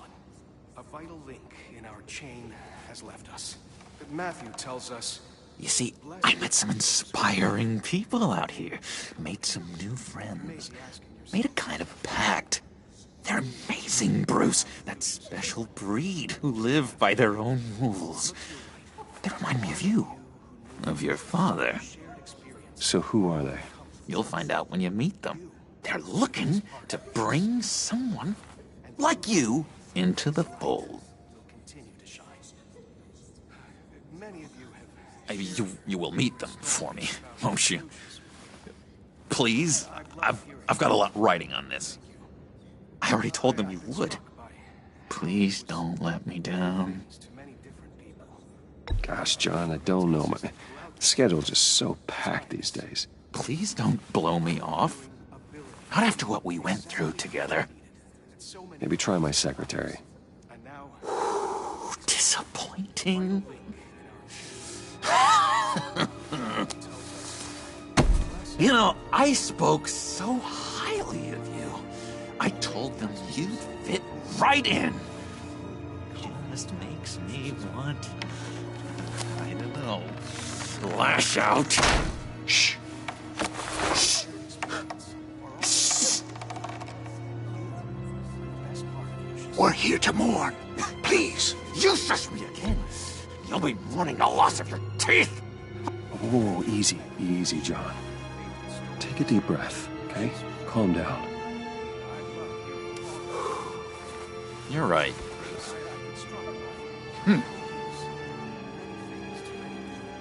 A vital link in our chain has left us. Matthew tells us... You see, I met some inspiring people out here. Made some new friends. Made a kind of pact. They're amazing, Bruce. That special breed who live by their own rules. They remind me of you. Of your father. So who are they? You'll find out when you meet them. They're looking to bring someone like you into the fold. You will meet them for me, won't you? Please? I've got a lot riding on this. I already told them you would. Please don't let me down. Gosh, John, I don't know. My schedule's just so packed these days. Please don't blow me off. Not after what we went through together. Maybe try my secretary. Disappointing. You know, I spoke so highly of you. I told them you'd fit right in. Just makes me want, I don't know, lash out. Shh. Shh. Shh. We're here to mourn. Please. You shush me again. You'll be mourning the loss of your teeth. Oh, easy, easy, John. Take a deep breath, okay? Calm down. You're right.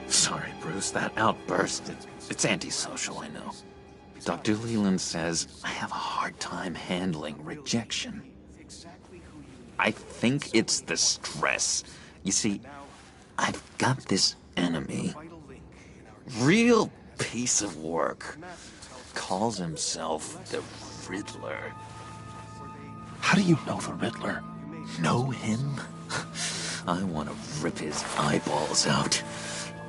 Sorry, Bruce, that outburst, it's antisocial, I know. Dr. Leland says I have a hard time handling rejection. I think it's the stress. You see, I've got this enemy. Real piece of work. Calls himself the Riddler. How do you know the Riddler? Know him? I want to rip his eyeballs out.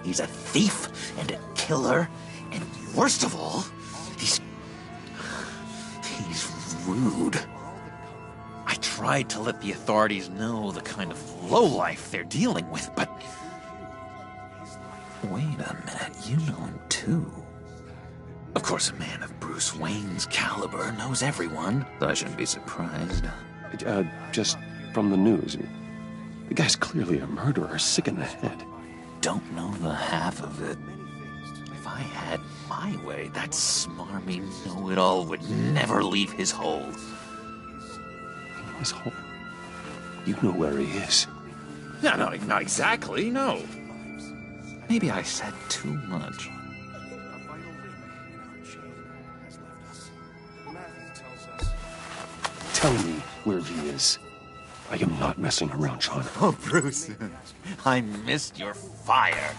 He's a thief and a killer, and worst of all, he's rude. I tried to let the authorities know the kind of lowlife they're dealing with, but... Wait a minute, you know him too. Of course, a man of Bruce Wayne's caliber knows everyone, so I shouldn't be surprised. Just from the news. The guy's clearly a murderer, sick in the head. Don't know the half of it. If I had my way, that smarmy know-it-all would never leave his hole. His hole? You know where he is. No, not exactly, no. Maybe I said too much. Tell me where he is. I am not messing around, John. Oh, Bruce, I missed your fire.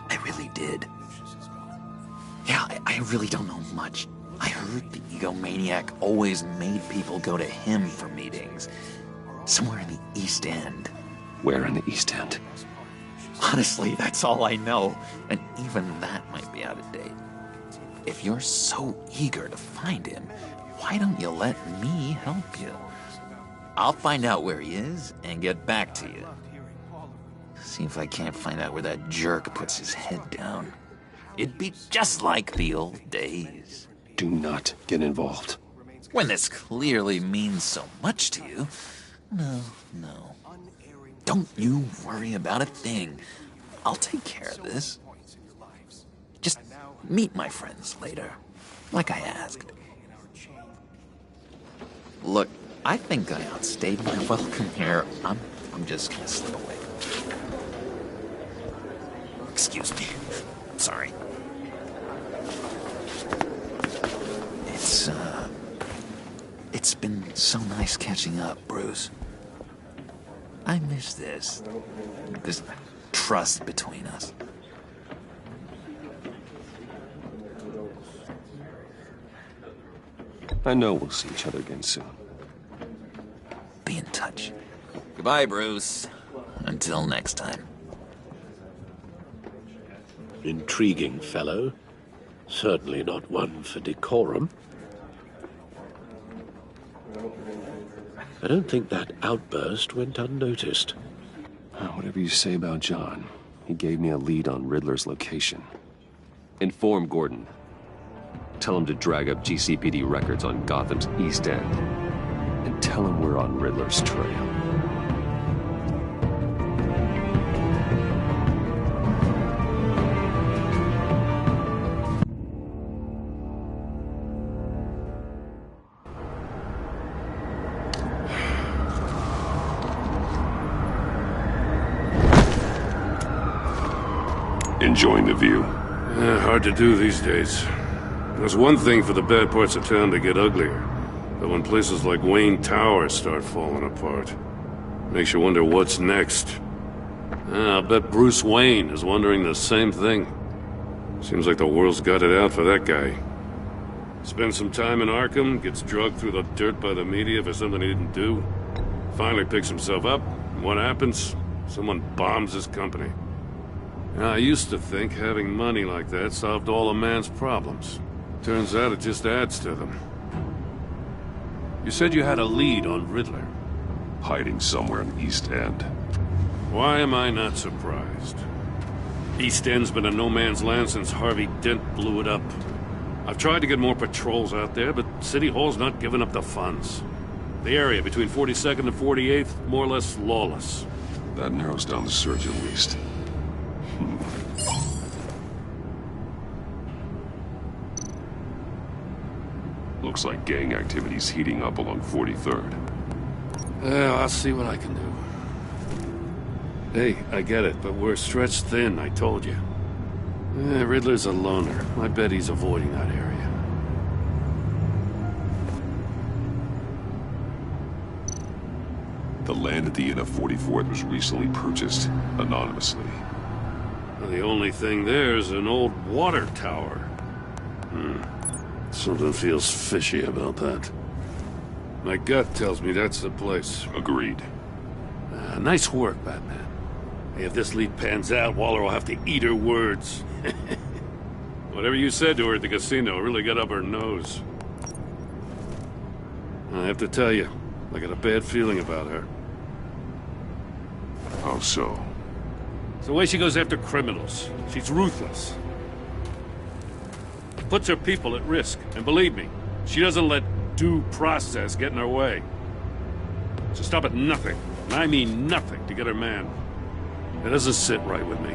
I really did. Yeah, I really don't know much. I heard the egomaniac always made people go to him for meetings. Somewhere in the East End. Where in the East End? Honestly, that's all I know. And even that might be out of date. If you're so eager to find him, why don't you let me help you? I'll find out where he is and get back to you. See if I can't find out where that jerk puts his head down. It'd be just like the old days. Do not get involved. When this clearly means so much to you. No. Don't you worry about a thing. I'll take care of this. Just meet my friends later, like I asked. Look, I think I outstayed my welcome here. I'm just gonna slip away. Excuse me. Sorry. It's been so nice catching up, Bruce. I miss this trust between us. I know we'll see each other again soon. Be in touch. Goodbye, Bruce. Until next time. Intriguing fellow. Certainly not one for decorum. I don't think that outburst went unnoticed. Whatever you say about John, he gave me a lead on Riddler's location. Inform Gordon. Tell him to drag up GCPD records on Gotham's East End. Tell him we're on Riddler's trail. Enjoying the view? Hard to do these days. There's one thing for the bad parts of town to get uglier, but when places like Wayne Tower start falling apart, makes you wonder what's next. I'll bet Bruce Wayne is wondering the same thing. Seems like the world's got it out for that guy. Spends some time in Arkham, gets drugged through the dirt by the media for something he didn't do. Finally picks himself up, and what happens? Someone bombs his company. I used to think having money like that solved all a man's problems. Turns out it just adds to them. You said you had a lead on Riddler. Hiding somewhere in the East End. Why am I not surprised? East End's been a no-man's land since Harvey Dent blew it up. I've tried to get more patrols out there, but City Hall's not giving up the funds. The area between 42nd and 48th, more or less lawless. That narrows down the search at least. Looks like gang activity's heating up along 43rd. Well, I'll see what I can do. Hey, I get it, but we're stretched thin, I told you. Riddler's a loner. I bet he's avoiding that area. The land at the end of 44th was recently purchased anonymously. The only thing there is an old water tower. Something feels fishy about that. My gut tells me that's the place. Agreed. Nice work, Batman. Hey, if this lead pans out, Waller will have to eat her words. Whatever you said to her at the casino really got up her nose. I have to tell you, I got a bad feeling about her. How so? It's the way she goes after criminals. She's ruthless. Puts her people at risk. And believe me, she doesn't let due process get in her way. She'll stop at nothing, and I mean nothing, to get her man. It doesn't sit right with me.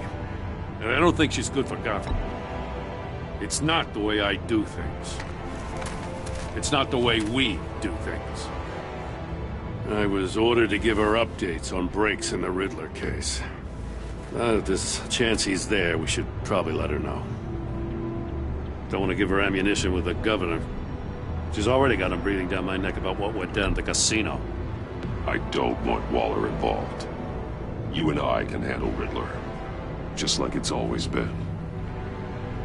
And I don't think she's good for Gotham. It's not the way I do things. It's not the way we do things. I was ordered to give her updates on breaks in the Riddler case. If there's a chance he's there, we should probably let her know. Don't want to give her ammunition with the governor. She's already got him breathing down my neck about what went down at the casino. I don't want Waller involved. You and I can handle Riddler. Just like it's always been.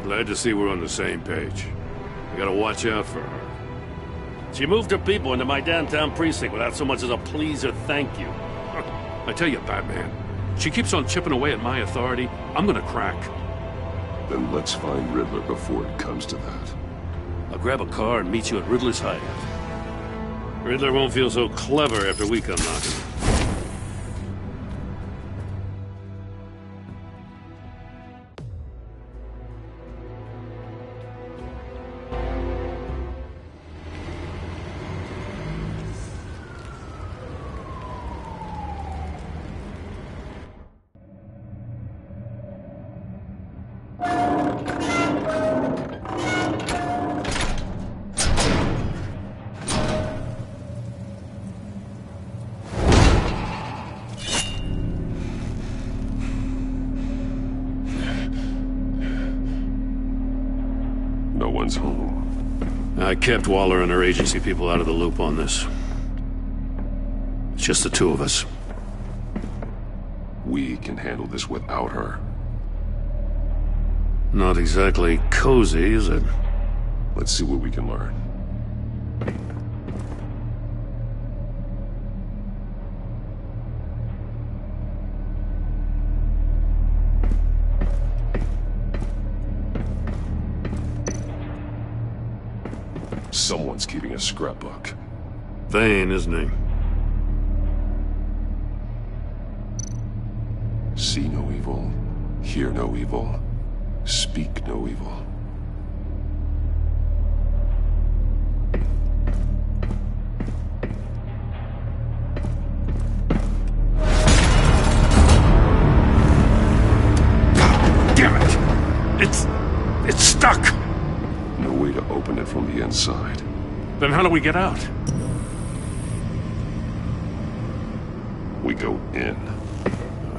Glad to see we're on the same page. We gotta watch out for her. She moved her people into my downtown precinct without so much as a please or thank you. I tell you, Batman, she keeps on chipping away at my authority, I'm gonna crack. Then let's find Riddler before it comes to that. I'll grab a car and meet you at Riddler's hideout. Riddler won't feel so clever after we come knocking. No one's home. I kept Waller and her agency people out of the loop on this. It's just the two of us. We can handle this without her. Not exactly cozy, is it? Let's see what we can learn. Someone's keeping a scrapbook. Vane, isn't he? See no evil, hear no evil, speak no evil. It's stuck! No way to open it from the inside. Then how do we get out? We go in.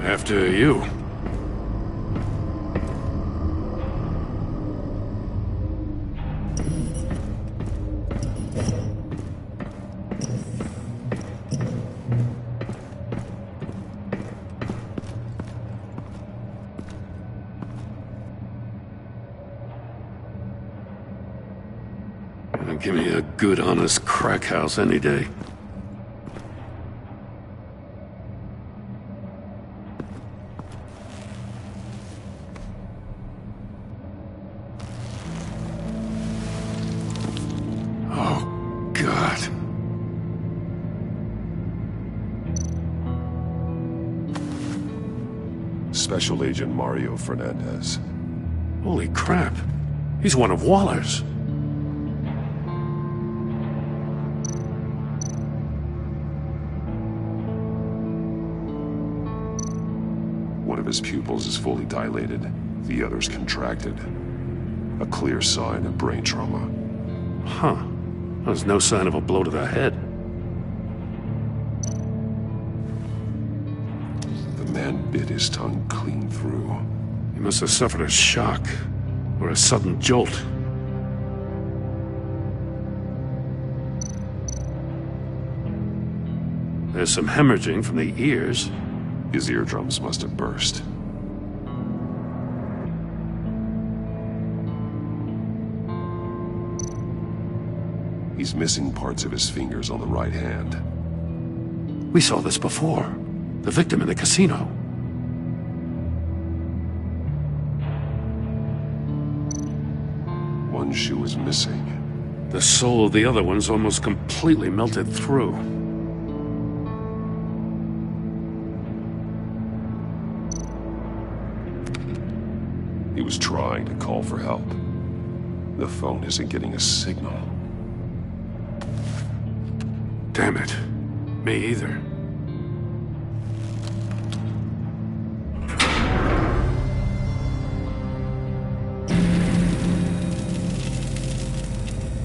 After you. Give me a good, honest crack house any day. Oh, God. Special Agent Mario Fernandez. Holy crap. He's one of Waller's. One of his pupils is fully dilated, the other's contracted. A clear sign of brain trauma. Huh. There's no sign of a blow to the head. The man bit his tongue clean through. He must have suffered a shock, or a sudden jolt. There's some hemorrhaging from the ears. His eardrums must have burst. He's missing parts of his fingers on the right hand. We saw this before. The victim in the casino. One shoe is missing. The sole of the other one's almost completely melted through. He was trying to call for help. The phone isn't getting a signal. Damn it. Me either.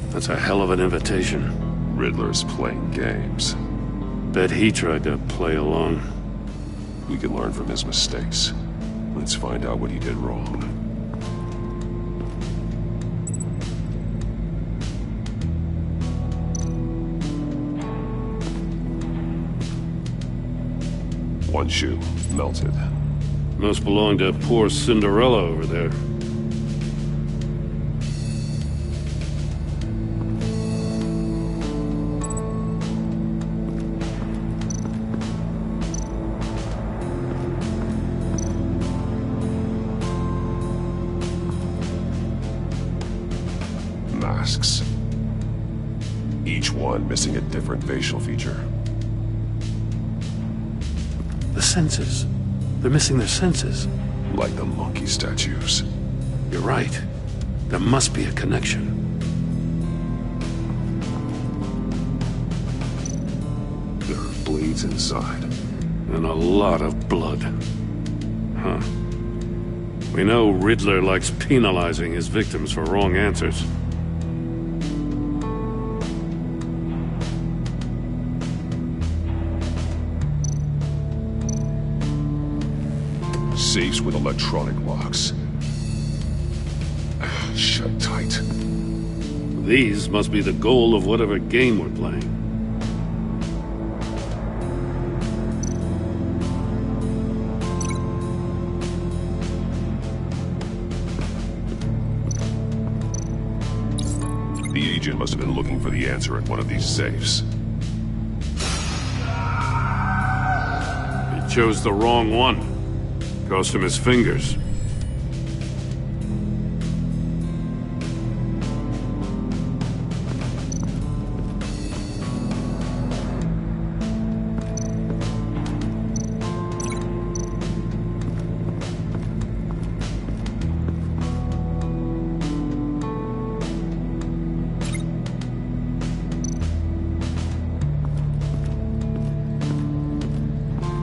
That's a hell of an invitation. Riddler's playing games. Bet he tried to play along. We can learn from his mistakes. Let's find out what he did wrong. One shoe, melted. Must belong to poor Cinderella over there. Masks. Each one missing a different facial feature. The senses. They're missing their senses. Like the monkey statues. You're right. There must be a connection. There are blades inside. And a lot of blood. Huh. We know Riddler likes penalizing his victims for wrong answers. Safes with electronic locks. Shut tight. These must be the goal of whatever game we're playing. The agent must have been looking for the answer at one of these safes. He chose the wrong one. Cost him his fingers.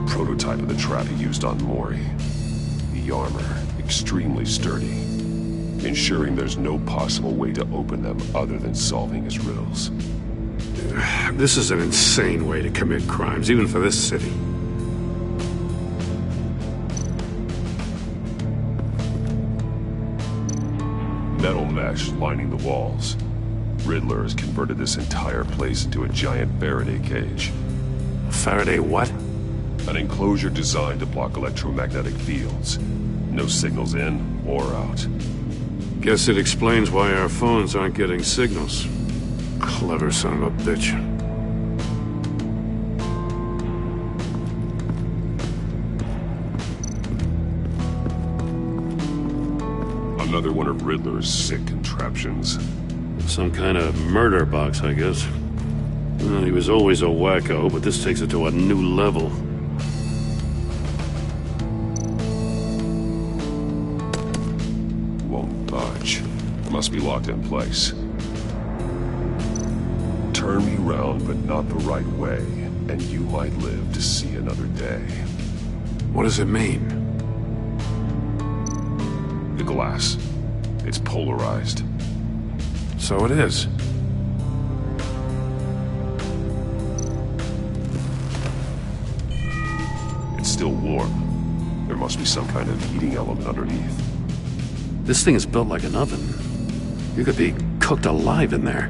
Prototype of the trap he used on Mori. The armor, extremely sturdy. ensuring there's no possible way to open them other than solving his riddles. This is an insane way to commit crimes, even for this city. Metal mesh lining the walls. Riddler has converted this entire place into a giant Faraday cage. Faraday what? An enclosure designed to block electromagnetic fields. No signals in or out. Guess it explains why our phones aren't getting signals. Clever son of a bitch. Another one of Riddler's sick contraptions. Some kind of murder box, I guess. Well, he was always a wacko, but this takes it to a new level. Won't budge. Must be locked in place. Turn me round, but not the right way, and you might live to see another day. What does it mean? The glass. It's polarized. So it is. It's still warm. There must be some kind of heating element underneath. This thing is built like an oven. You could be cooked alive in there.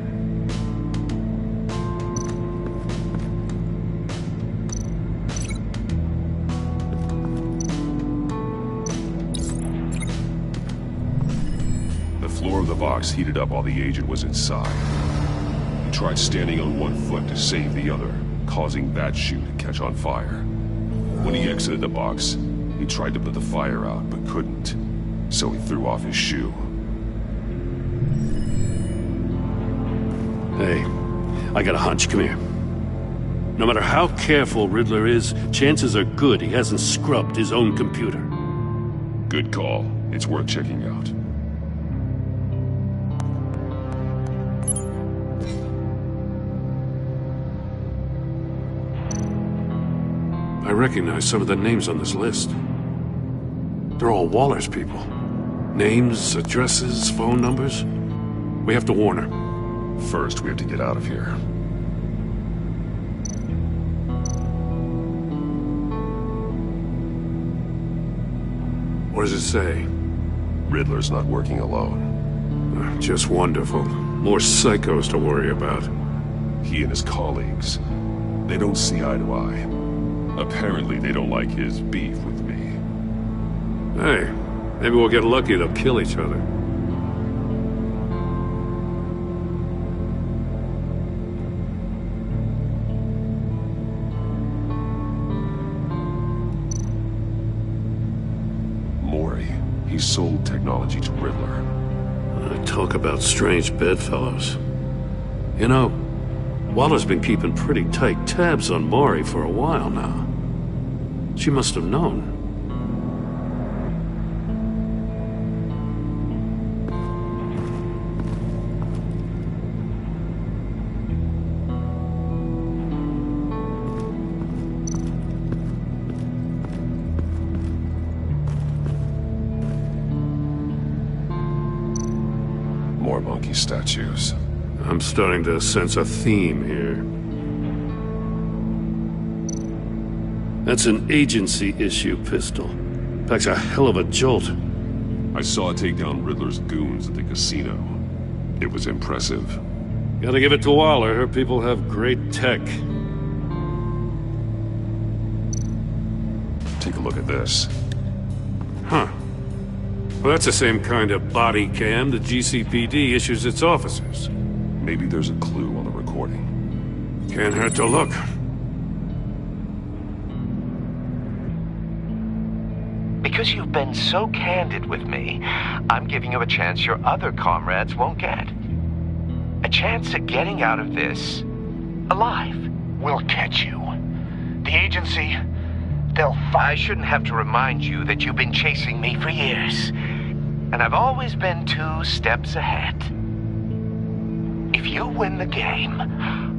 The floor of the box heated up while the agent was inside. He tried standing on one foot to save the other, causing that shoe to catch on fire. When he exited the box, he tried to put the fire out, but couldn't. So he threw off his shoe. Hey, I got a hunch. Come here. No matter how careful Riddler is, chances are good he hasn't scrubbed his own computer. Good call. It's worth checking out. I recognize some of the names on this list. They're all Waller's people. Names, addresses, phone numbers. We have to warn her. First, we have to get out of here. What does it say? Riddler's not working alone. Just wonderful. More psychos to worry about. He and his colleagues, they don't see eye to eye. Apparently, they don't like his beef with me. Hey, maybe we'll get lucky they'll kill each other. Maury, he sold technology to Riddler. Talk about strange bedfellows. You know, Waller's been keeping pretty tight tabs on Maury for a while now. She must have known. More monkey statues. I'm starting to sense a theme here. That's an agency-issue pistol. Packs a hell of a jolt. I saw it take down Riddler's goons at the casino. It was impressive. Gotta give it to Waller. Her people have great tech. Take a look at this. Huh. Well, that's the same kind of body cam the GCPD issues its officers. Maybe there's a clue on the recording. Can't hurt to look. Because you've been so candid with me, I'm giving you a chance your other comrades won't get. A chance at getting out of this alive. We'll catch you. The agency, they'll I shouldn't have to remind you that you've been chasing me for years. And I've always been 2 steps ahead. If you win the game,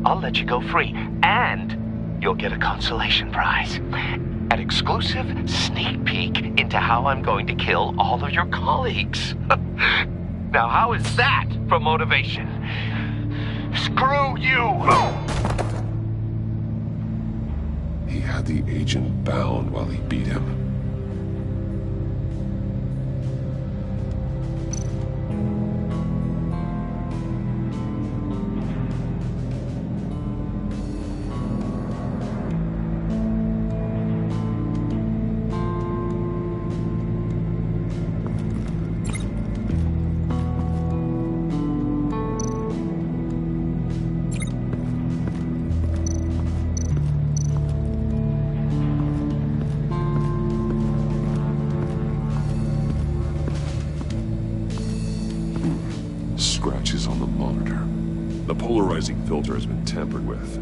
I'll let you go free. And you'll get a consolation prize. An exclusive sneak peek into how I'm going to kill all of your colleagues. Now, how is that for motivation? Screw you! He had the agent bound while he beat him. Scratches on the monitor. The polarizing filter has been tampered with.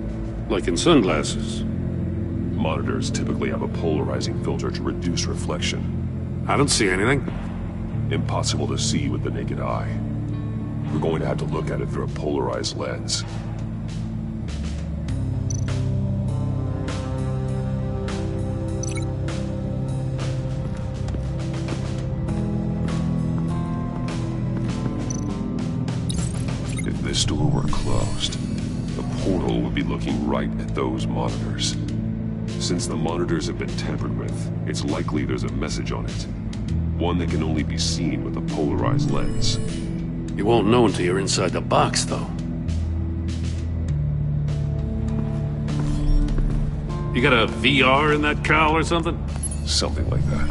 Like in sunglasses. Monitors typically have a polarizing filter to reduce reflection. I don't see anything. Impossible to see with the naked eye. We're going to have to look at it through a polarized lens. If this door were closed, the portal would be looking right at those monitors. Since the monitors have been tampered with, it's likely there's a message on it. One that can only be seen with a polarized lens. You won't know until you're inside the box, though. You got a VR in that cowl or something? Something like that.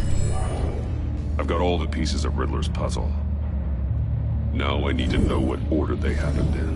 I've got all the pieces of Riddler's puzzle. Now I need to know what order they happened in.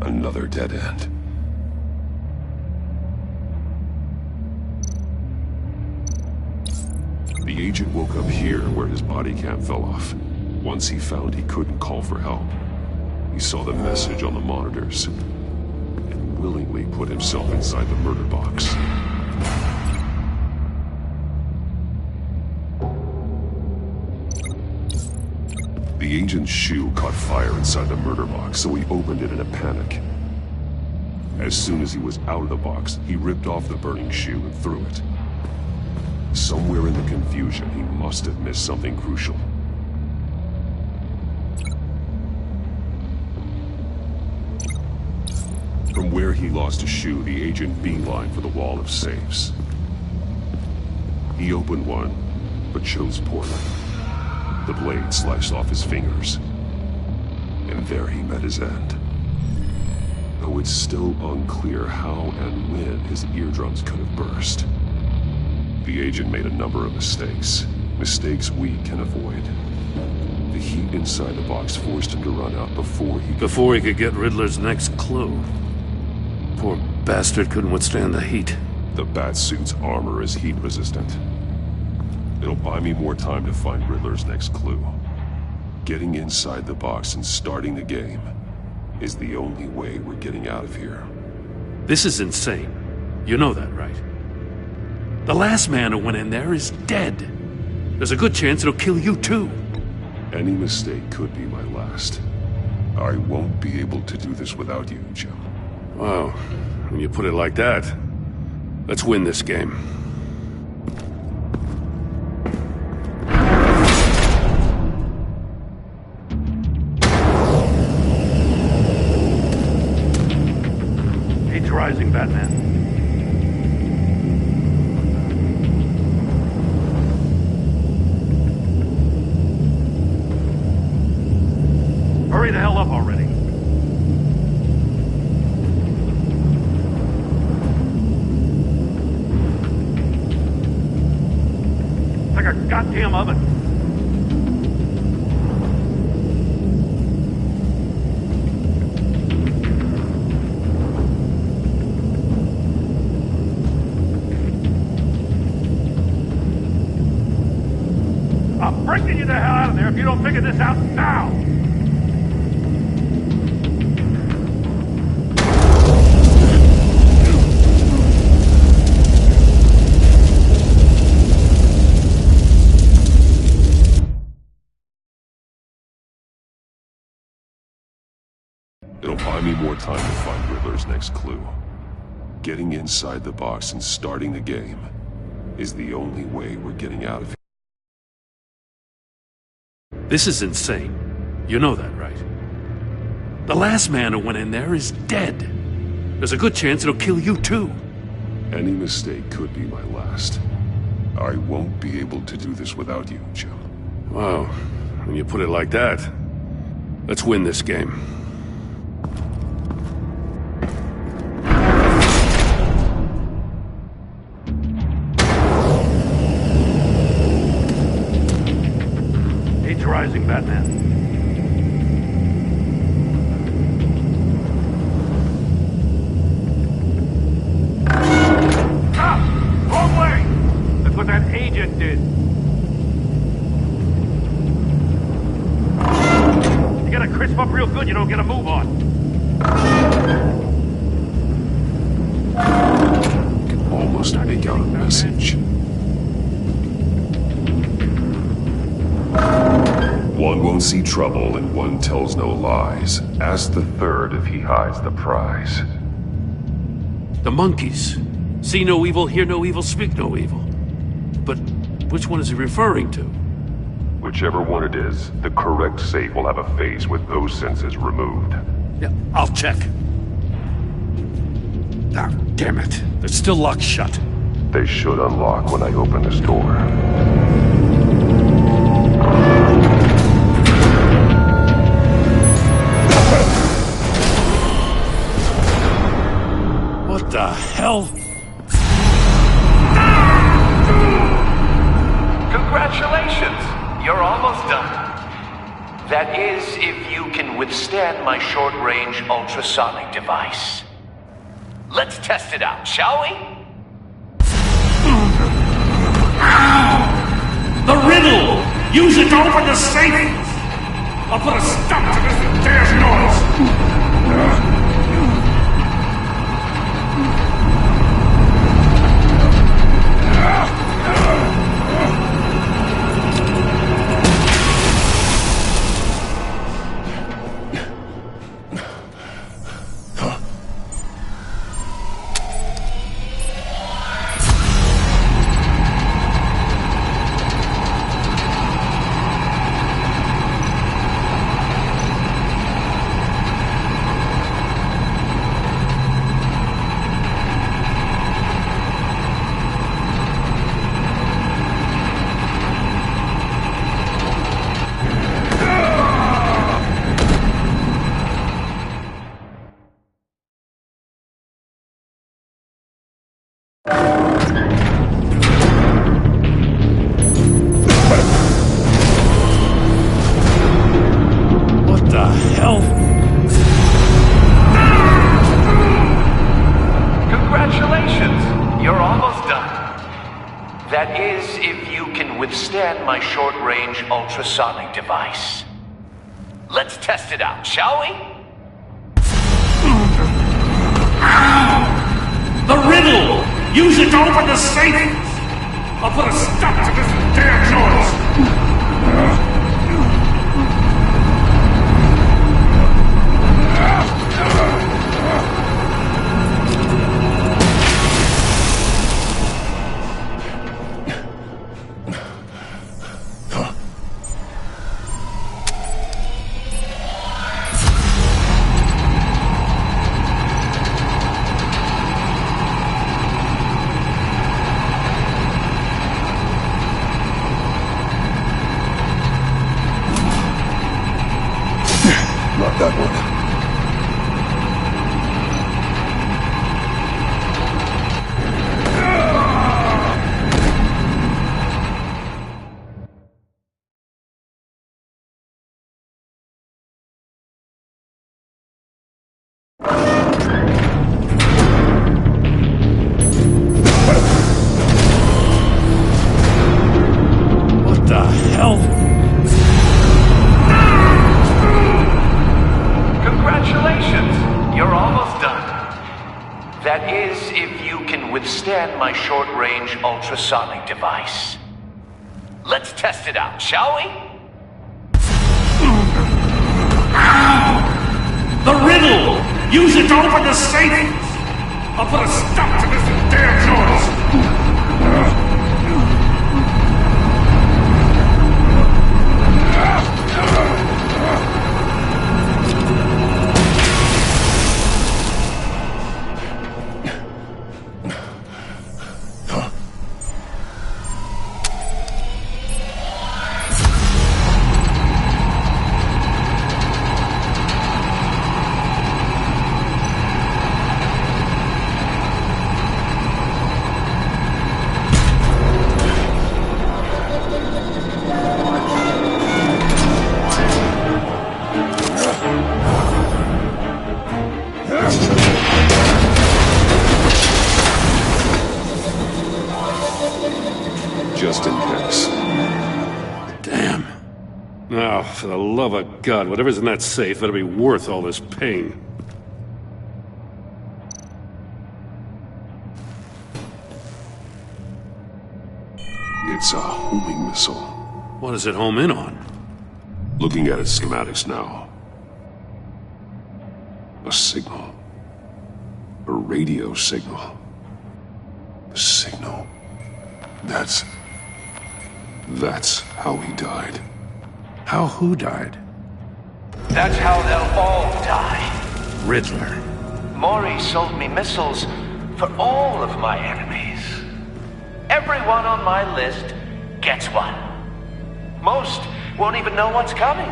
Another dead end. The agent woke up here where his body cam fell off. Once he found he couldn't call for help, he saw the message on the monitors and willingly put himself inside the murder box. The agent's shoe caught fire inside the murder box, so he opened it in a panic. As soon as he was out of the box, he ripped off the burning shoe and threw it. Somewhere in the confusion, he must have missed something crucial. From where he lost a shoe, the agent beelined for the wall of safes. He opened one, but chose poorly. The blade sliced off his fingers, and there he met his end. Though it's still unclear how and when his eardrums could have burst. The agent made a number of mistakes. Mistakes we can avoid. The heat inside the box forced him to run out before he could get Riddler's next clue. Poor bastard couldn't withstand the heat. The Batsuit's armor is heat resistant. It'll buy me more time to find Riddler's next clue. Getting inside the box and starting the game is the only way we're getting out of here. This is insane. You know that, right? The last man who went in there is dead. There's a good chance it'll kill you too. Any mistake could be my last. I won't be able to do this without you, Jim. Wow, when you put it like that, let's win this game. Heat's rising, Batman. Hurry the hell up already. It's like a goddamn oven. I'm bringing you the hell out of there if you don't figure this out now! time to find Riddler's next clue. Getting inside the box and starting the game is the only way we're getting out of here. This is insane. You know that, right? The last man who went in there is dead. There's a good chance it'll kill you too. Any mistake could be my last. I won't be able to do this without you, Jim. Wow, when you put it like that, let's win this game. Age rising, Batman. What that agent did. You gotta crisp up real good, you don't get a move on. Can almost make out a message. One won't see trouble and one tells no lies. Ask the third if he hides the prize. The monkeys. See no evil, hear no evil, speak no evil. But which one is he referring to? Whichever one it is, the correct safe will have a face with those senses removed. Yeah, I'll check. Ah, damn it. They're still locked shut. They should unlock when I open this door. What the hell? Congratulations! You're almost done. That is, if you can withstand my short-range ultrasonic device. Let's test it out, shall we? The riddle! Use it to open the safe! I'll put a stop to this damn noise! That is, if you can withstand my short-range ultrasonic device. Let's test it out, shall we? The riddle! Use it to open the safe! I'll put a stop to this damn noise! Not that one. What the hell? Congratulations! You're almost done. That is, if you can withstand my short-range ultrasonic device. Let's test it out, shall we? The riddle! Use it to open the safe! I'll put a stop to this damn noise! Just in case. Damn. Now, for the love of God, whatever's in that safe better be worth all this pain. It's a homing missile. What does it home in on? Looking at its schematics now. A signal. A radio signal. A signal. That's how he died. How who died? That's how they'll all die. Riddler. Maury sold me missiles for all of my enemies. Everyone on my list gets one. Most won't even know what's coming.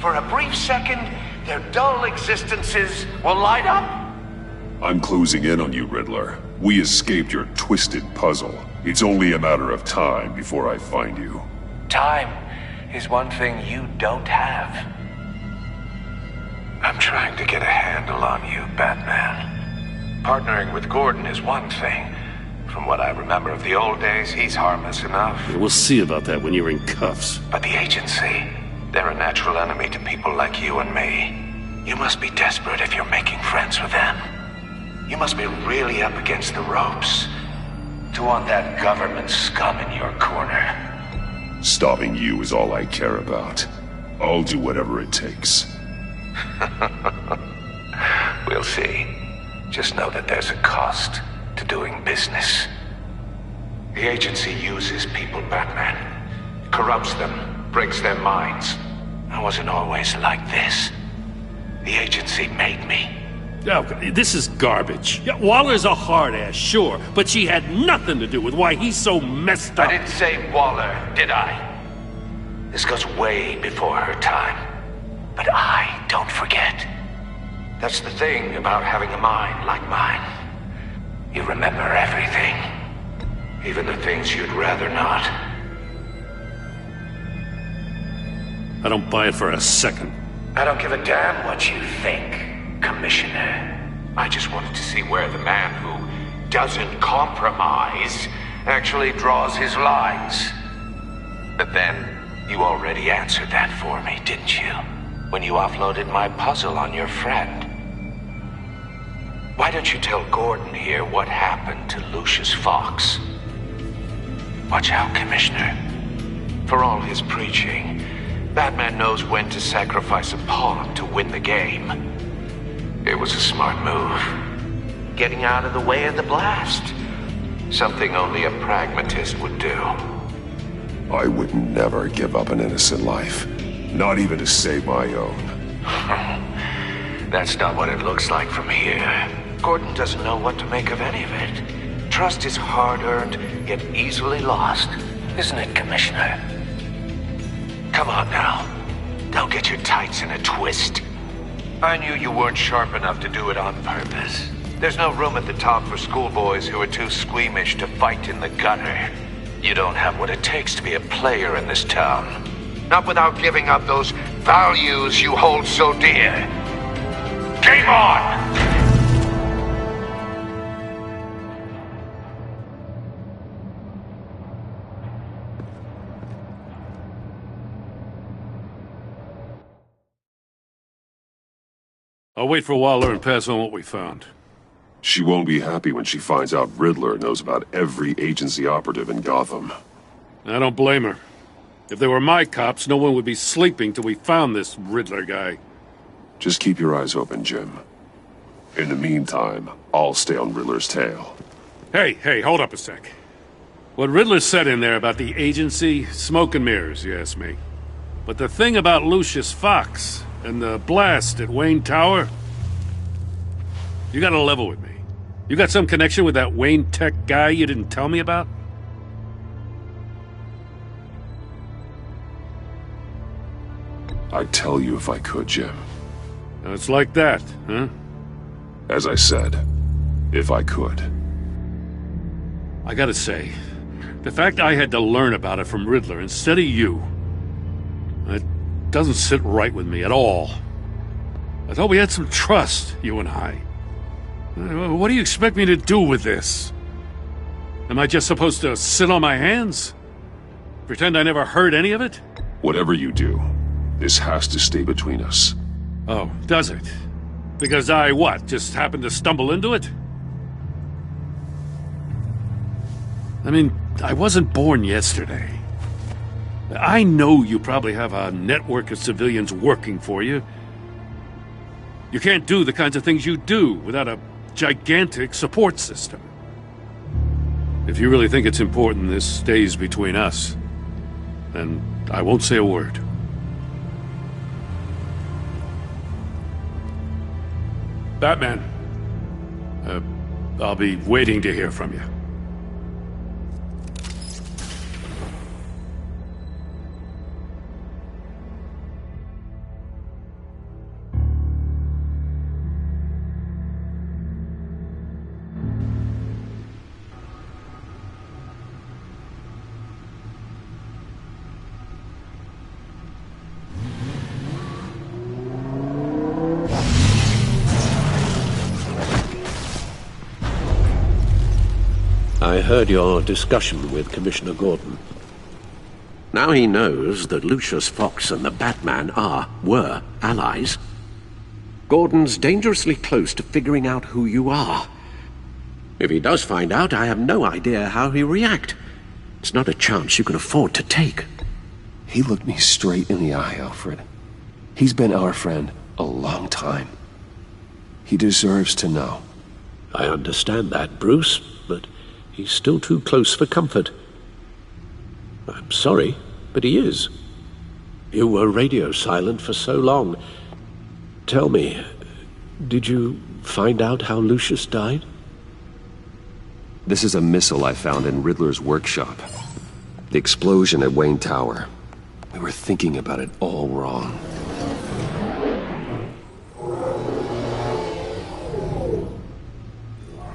For a brief second, their dull existences will light up. I'm closing in on you, Riddler. We escaped your twisted puzzle. It's only a matter of time before I find you. Time is one thing you don't have. I'm trying to get a handle on you, Batman. Partnering with Gordon is one thing. From what I remember of the old days, he's harmless enough. Yeah, we'll see about that when you're in cuffs. But the agency, they're a natural enemy to people like you and me. You must be desperate if you're making friends with them. You must be really up against the ropes to want that government scum in your corner. Stopping you is all I care about. I'll do whatever it takes. We'll see. Just know that there's a cost to doing business. The agency uses people, Batman. Corrupts them, breaks their minds. I wasn't always like this. The agency made me. Oh, this is garbage. Yeah, Waller's a hard-ass, sure, but she had nothing to do with why he's so messed up. I didn't say Waller, did I? This goes way before her time. But I don't forget. That's the thing about having a mind like mine. You remember everything. Even the things you'd rather not. I don't buy it for a second. I don't give a damn what you think, Commissioner. I just wanted to see where the man who doesn't compromise actually draws his lines. But then, you already answered that for me, didn't you? When you offloaded my puzzle on your friend. Why don't you tell Gordon here what happened to Lucius Fox? Watch out, Commissioner. For all his preaching, Batman knows when to sacrifice a pawn to win the game. It was a smart move. Getting out of the way of the blast. Something only a pragmatist would do. I would never give up an innocent life. Not even to save my own. That's not what it looks like from here. Gordon doesn't know what to make of any of it. Trust is hard-earned, yet easily lost. Isn't it, Commissioner? Come on now. Don't get your tights in a twist. I knew you weren't sharp enough to do it on purpose. There's no room at the top for schoolboys who are too squeamish to fight in the gutter. You don't have what it takes to be a player in this town. Not without giving up those values you hold so dear. Game on! I'll wait for Waller and pass on what we found. She won't be happy when she finds out Riddler knows about every agency operative in Gotham. I don't blame her. If they were my cops, no one would be sleeping till we found this Riddler guy. Just keep your eyes open, Jim. In the meantime, I'll stay on Riddler's tail. Hey, hold up a sec. What Riddler said in there about the agency, smoke and mirrors, you ask me. But the thing about Lucius Fox and the blast at Wayne Tower, you gotta level with me. You got some connection with that Wayne Tech guy you didn't tell me about? I'd tell you if I could, Jim. It's like that, huh? As I said, if I could. I gotta say, the fact I had to learn about it from Riddler instead of you, it doesn't sit right with me at all. I thought we had some trust, you and I. What do you expect me to do with this? Am I just supposed to sit on my hands? Pretend I never heard any of it? Whatever you do, this has to stay between us. Oh, does it? Because I, what, just happened to stumble into it? I mean, I wasn't born yesterday. I know you probably have a network of civilians working for you. You can't do the kinds of things you do without a gigantic support system. If you really think it's important this stays between us, then I won't say a word. Batman, I'll be waiting to hear from you. I heard your discussion with Commissioner Gordon. Now he knows that Lucius Fox and the Batman were allies. Gordon's dangerously close to figuring out who you are. If he does find out, I have no idea how he'll react. It's not a chance you can afford to take. He looked me straight in the eye, Alfred. He's been our friend a long time. He deserves to know. I understand that, Bruce, but he's still too close for comfort. I'm sorry, but he is. You were radio silent for so long. Tell me, did you find out how Lucius died? This is a missile I found in Riddler's workshop. The explosion at Wayne Tower. We were thinking about it all wrong.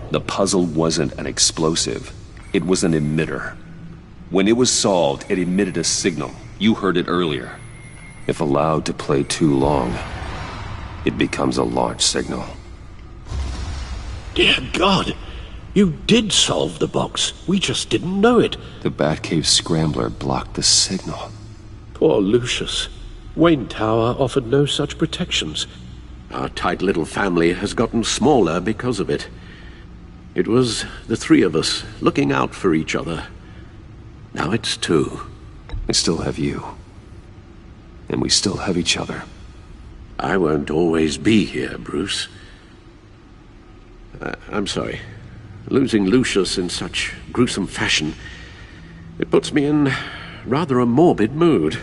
The puzzle wasn't an explosive. It was an emitter. When it was solved, it emitted a signal. You heard it earlier. If allowed to play too long, it becomes a launch signal. Dear God! You did solve the box. We just didn't know it. The Batcave scrambler blocked the signal. Poor Lucius. Wayne Tower offered no such protections. Our tight little family has gotten smaller because of it. It was the three of us looking out for each other. Now it's two. I still have you. And we still have each other. I won't always be here, Bruce. I'm sorry. Losing Lucius in such gruesome fashion, it puts me in rather a morbid mood.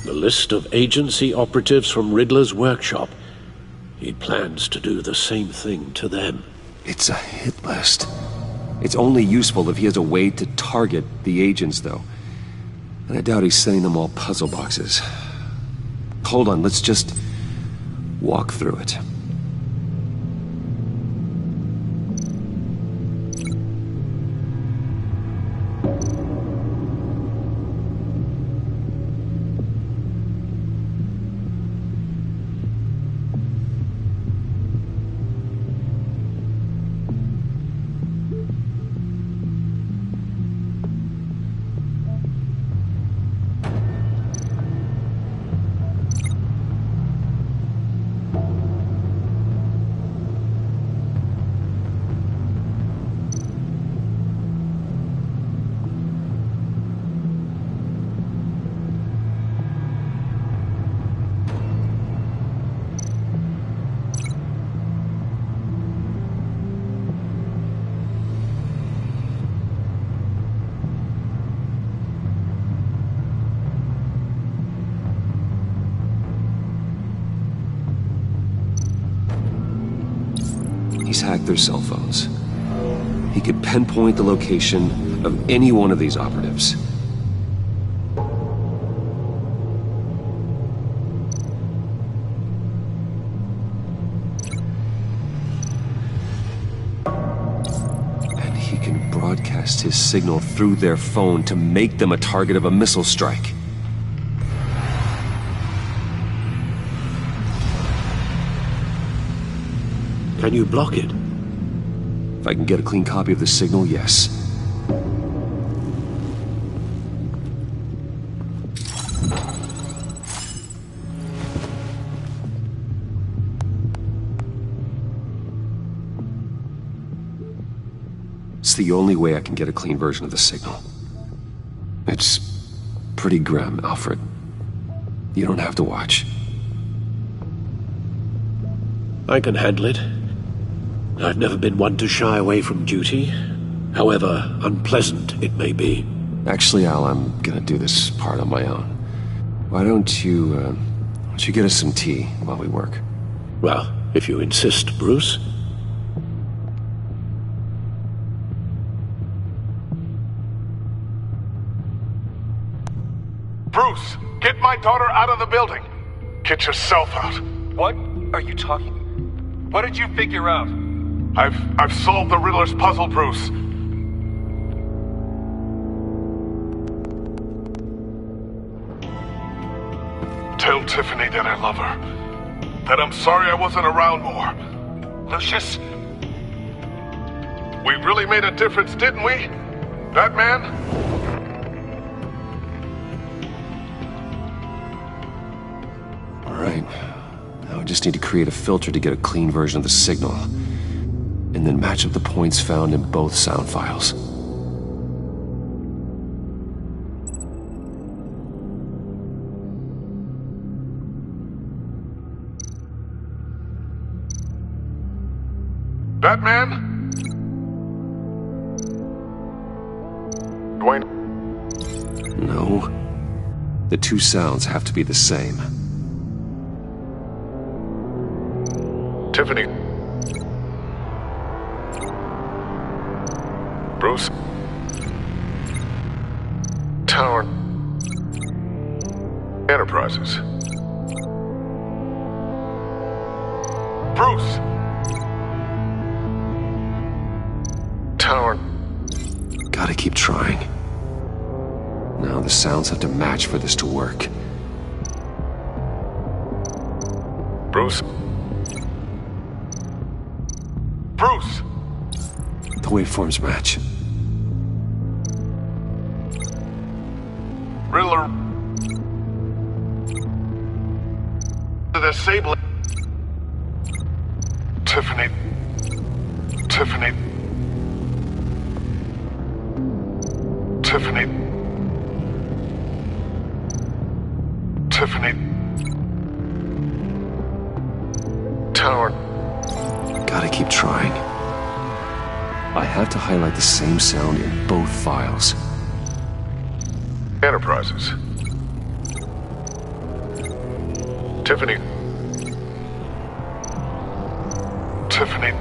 The list of agency operatives from Riddler's workshop. He plans to do the same thing to them. It's a hit list. It's only useful if he has a way to target the agents, though. And I doubt he's sending them all puzzle boxes. Hold on, let's just walk through it. He's hacked their cell phones. He could pinpoint the location of any one of these operatives. And he can broadcast his signal through their phone to make them a target of a missile strike. Can you block it? If I can get a clean copy of the signal, yes. It's the only way I can get a clean version of the signal. It's pretty grim, Alfred. You don't have to watch. I can handle it. I've never been one to shy away from duty, however unpleasant it may be. Actually, Al, I'm gonna do this part on my own. Why don't you get us some tea while we work? Well, if you insist, Bruce. Bruce, get my daughter out of the building. Get yourself out. What are you talking? What did you figure out? I've solved the Riddler's puzzle, Bruce. Tell Tiffany that I love her. That I'm sorry I wasn't around more. Lucius? We really made a difference, didn't we? That man? All right. Now I just need to create a filter to get a clean version of the signal. And then match up the points found in both sound files. That man? Dwayne? No. The two sounds have to be the same. Tiffany. Bruce. Tower. Enterprises. Bruce. Tower. Gotta keep trying. Now the sounds have to match for this to work. Bruce. Bruce. The waveforms match. Riddler. Disable. Tiffany. Tiffany. Tiffany. Tiffany. Tower. Gotta keep trying. I have to highlight the same sound in both files. Enterprises. Tiffany. Tiffany.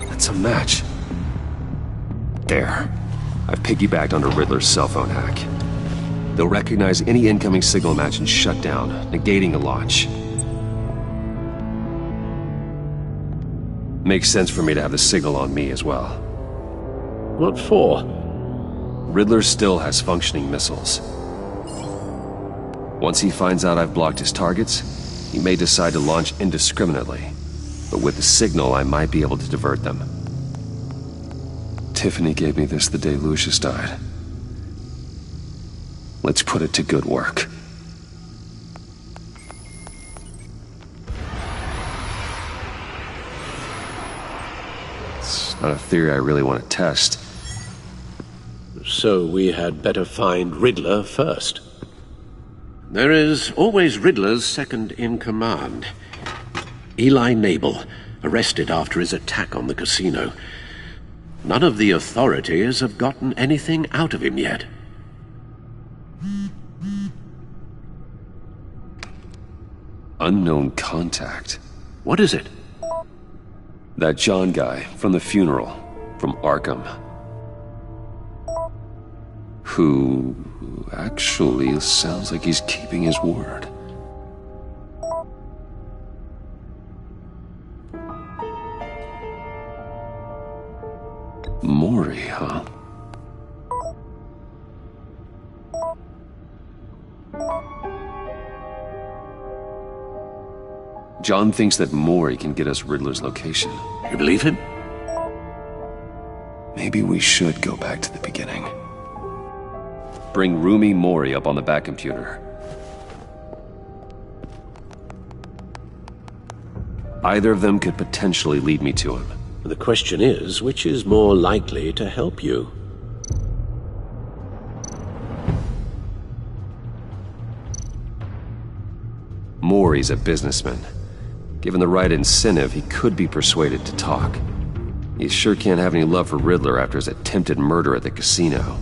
That's a match. There. I've piggybacked onto Riddler's cell phone hack. They'll recognize any incoming signal match and shut down, negating the launch. Makes sense for me to have the signal on me as well. What for? Riddler still has functioning missiles. Once he finds out I've blocked his targets, he may decide to launch indiscriminately. But with the signal, I might be able to divert them. Tiffany gave me this the day Lucius died. Let's put it to good work. It's not a theory I really want to test. So we had better find Riddler first. There is always Riddler's second-in-command. Eli Nabel, arrested after his attack on the casino. None of the authorities have gotten anything out of him yet. Unknown contact. What is it? That John guy from the funeral, from Arkham. Who actually sounds like he's keeping his word. Maury, huh? John thinks that Maury can get us Riddler's location. You believe him? Maybe we should go back to the beginning. Bring Rumi Maury up on the back computer. Either of them could potentially lead me to him. The question is, which is more likely to help you? Maury's a businessman. Given the right incentive, he could be persuaded to talk. He sure can't have any love for Riddler after his attempted murder at the casino.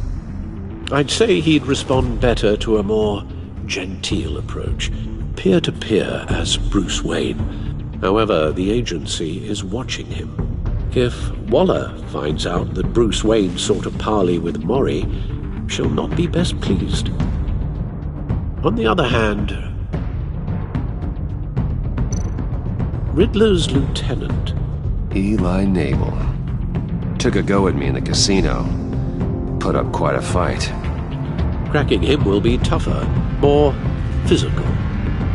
I'd say he'd respond better to a more genteel approach, peer-to-peer as Bruce Wayne. However, the agency is watching him. If Waller finds out that Bruce Wayne sought a parley with Maury, she'll not be best pleased. On the other hand, Riddler's lieutenant, Eli Nabel, took a go at me in the casino. Put up quite a fight. Cracking him will be tougher, more physical.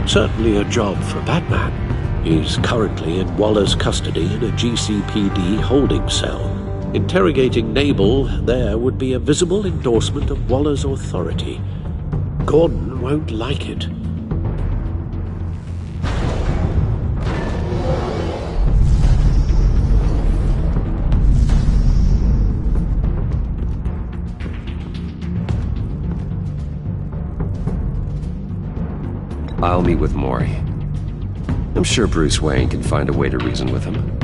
Certainly a job for Batman. He's currently in Waller's custody in a GCPD holding cell. Interrogating Nabel there would be a visible endorsement of Waller's authority. Gordon won't like it. I'll meet with Maury. I'm sure Bruce Wayne can find a way to reason with him.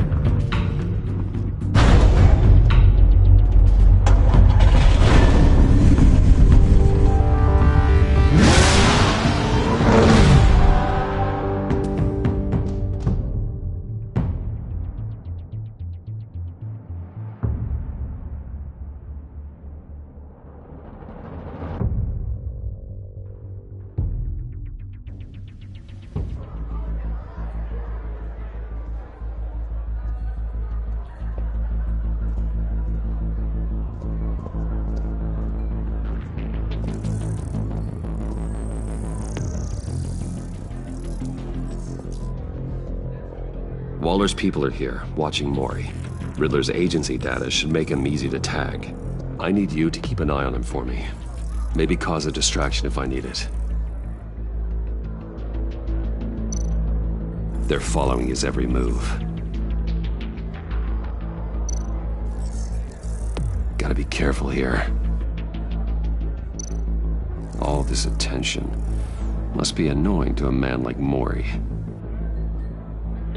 Waller's people are here, watching Maury. Riddler's agency data should make him easy to tag. I need you to keep an eye on him for me. Maybe cause a distraction if I need it. They're following his every move. Gotta be careful here. All this attention must be annoying to a man like Maury.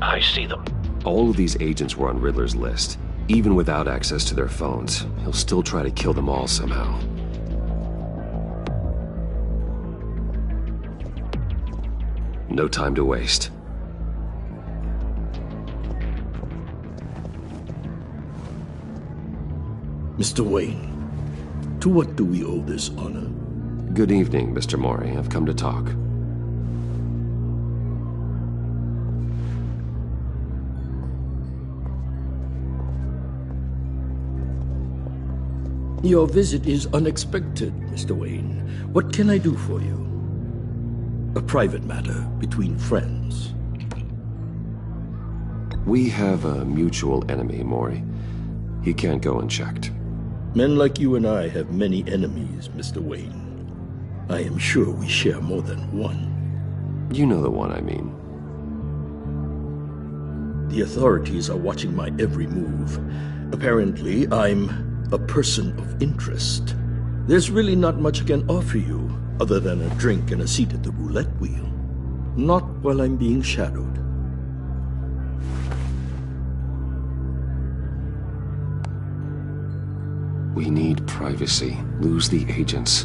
I see them. All of these agents were on Riddler's list. Even without access to their phones, he'll still try to kill them all somehow. No time to waste. Mr. Wayne, to what do we owe this honor? Good evening, Mr. Maury. I've come to talk. Your visit is unexpected, Mr. Wayne. What can I do for you? A private matter between friends. We have a mutual enemy, Maury. He can't go unchecked. Men like you and I have many enemies, Mr. Wayne. I am sure we share more than one. You know the one I mean. The authorities are watching my every move. Apparently, I'm a person of interest. There's really not much I can offer you, other than a drink and a seat at the roulette wheel. Not while I'm being shadowed. We need privacy. Lose the agents.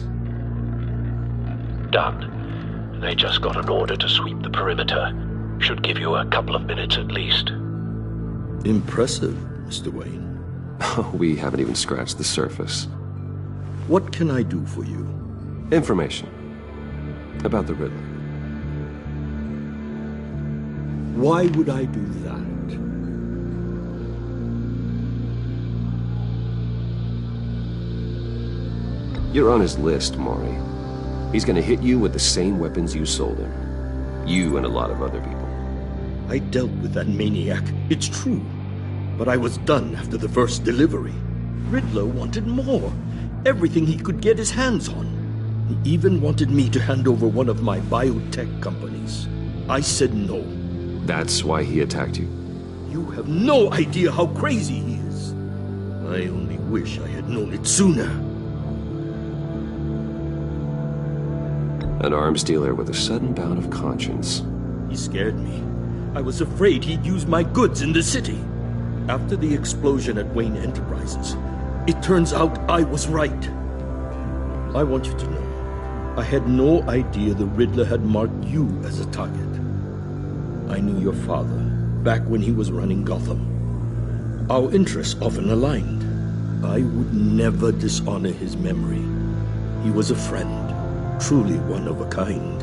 Done. They just got an order to sweep the perimeter. Should give you a couple of minutes at least. Impressive, Mr. Wayne. We haven't even scratched the surface. What can I do for you? Information. About the Riddler. Why would I do that? You're on his list, Maury. He's gonna hit you with the same weapons you sold him. You and a lot of other people. I dealt with that maniac, it's true. But I was done after the first delivery. Riddler wanted more. Everything he could get his hands on. He even wanted me to hand over one of my biotech companies. I said no. That's why he attacked you? You have no idea how crazy he is. I only wish I had known it sooner. An arms dealer with a sudden bout of conscience. He scared me. I was afraid he'd use my goods in the city. After the explosion at Wayne Enterprises, it turns out I was right. I want you to know, I had no idea the Riddler had marked you as a target. I knew your father, back when he was running Gotham. Our interests often aligned. I would never dishonor his memory. He was a friend, truly one of a kind.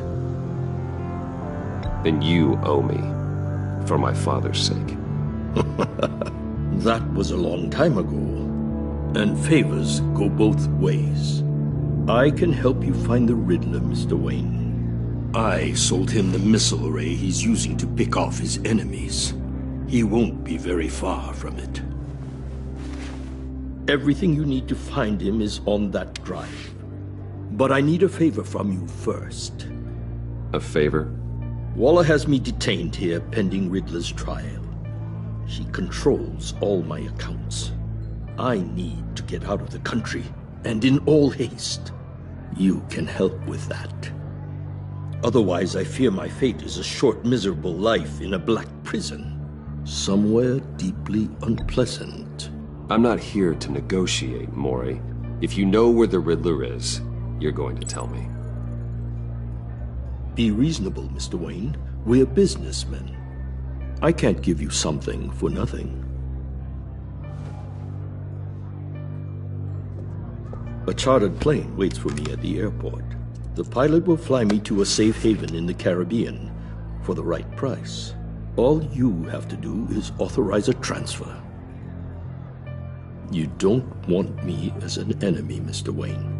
Then you owe me, for my father's sake. That was a long time ago, and favors go both ways. I can help you find the Riddler, Mr. Wayne. I sold him the missile array he's using to pick off his enemies. He won't be very far from it. Everything you need to find him is on that drive. But I need a favor from you first. A favor? Waller has me detained here pending Riddler's trial. She controls all my accounts. I need to get out of the country, and in all haste. You can help with that. Otherwise, I fear my fate is a short, miserable life in a black prison. Somewhere deeply unpleasant. I'm not here to negotiate, Maury. If you know where the Riddler is, you're going to tell me. Be reasonable, Mr. Wayne. We're businessmen. I can't give you something for nothing. A chartered plane waits for me at the airport. The pilot will fly me to a safe haven in the Caribbean for the right price. All you have to do is authorize a transfer. You don't want me as an enemy, Mr. Wayne.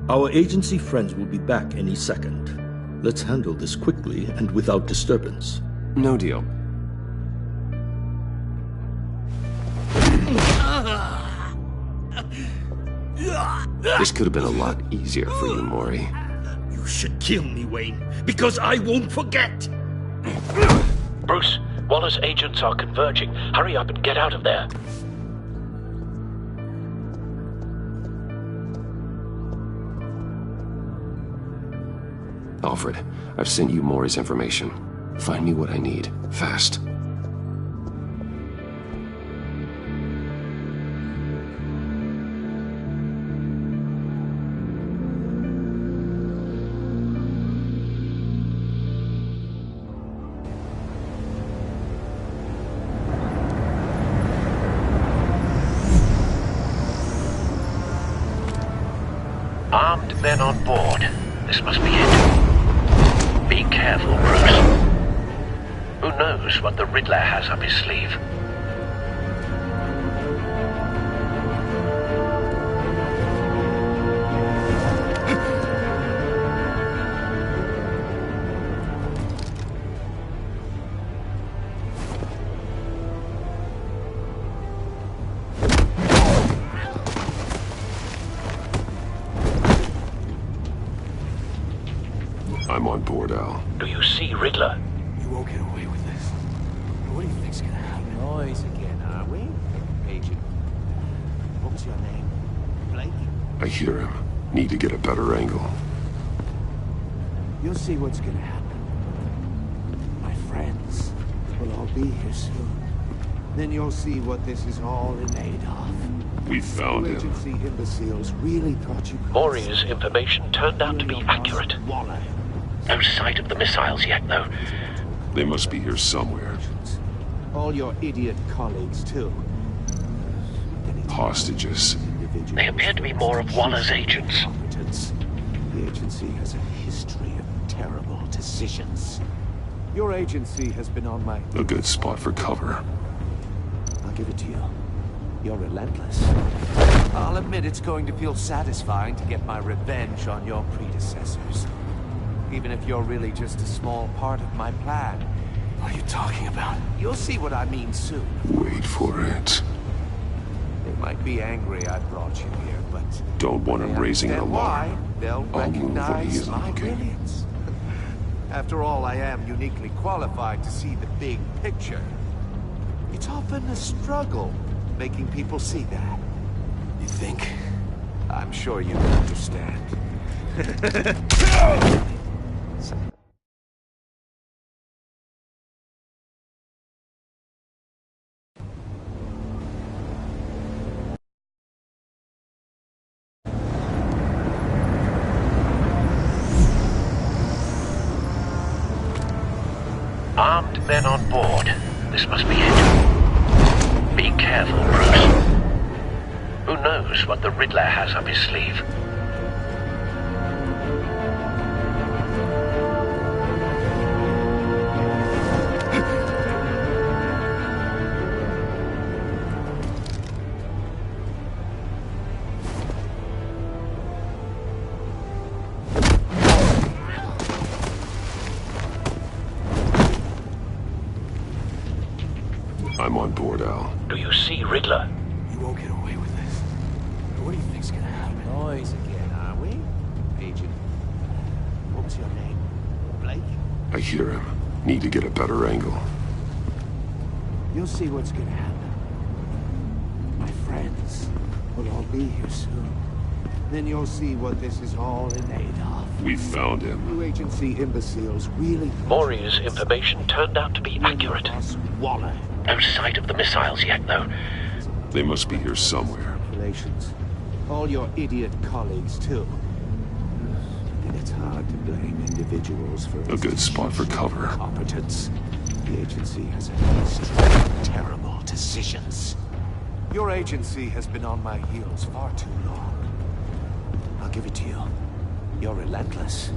Our agency friends will be back any second. Let's handle this quickly and without disturbance. No deal. This could have been a lot easier for you, Maury. You should kill me, Wayne, because I won't forget! Bruce, Waller's agents are converging. Hurry up and get out of there. Alfred, I've sent you Maury's information. Find me what I need, fast. Armed men on board. This must be it. Be careful, Bruce. Who knows what the Riddler has up his sleeve? I'm on board, Al. Do you see Riddler? You won't get away with this. What do you think's gonna happen? Noise again, are we? Agent. What was your name? Blake? I hear him. Need to get a better angle. You'll see what's gonna happen. My friends will all be here soon. Then you'll see what this is all in aid of. We found him. Agency imbeciles really thought you could... Maury's information turned out to be accurate. No sight of the missiles yet, though. They must be here somewhere. All your idiot colleagues, too. Hostages. They appear to be more of Waller's agents. The agency has a history of terrible decisions. Your agency has been on my... A good spot for cover. I'll give it to you. You're relentless. I'll admit it's going to feel satisfying to get my revenge on your predecessors. Even if you're really just a small part of my plan. What are you talking about? You'll see what I mean soon. Wait for it. They might be angry I brought you here, but... Don't want him raising an alarm. They'll I'll move when he recognize isn't my looking. brilliance. After all, I am uniquely qualified to see the big picture. It's often a struggle making people see that. You think? I'm sure you can understand. Armed men on board. This must be it. Be careful, Bruce. Who knows what the Riddler has up his sleeve? I'm on board, Al. Do you see Riddler? You won't get away with this. What do you think's gonna happen? Noise again, are we? Agent. What was your name? Blake? I hear him. Need to get a better angle. You'll see what's gonna happen. My friends will all be here soon. Then you'll see what this is all in aid of. We found him. You agency imbeciles really... Maury's information turned out to be accurate. Waller. No sight of the missiles yet, though. They must be here somewhere. Relations. All your idiot colleagues, too. And it's hard to blame individuals for... A good spot for cover. ...competence. The agency has a history of terrible decisions. Your agency has been on my heels far too long. I'll give it to you. You're relentless.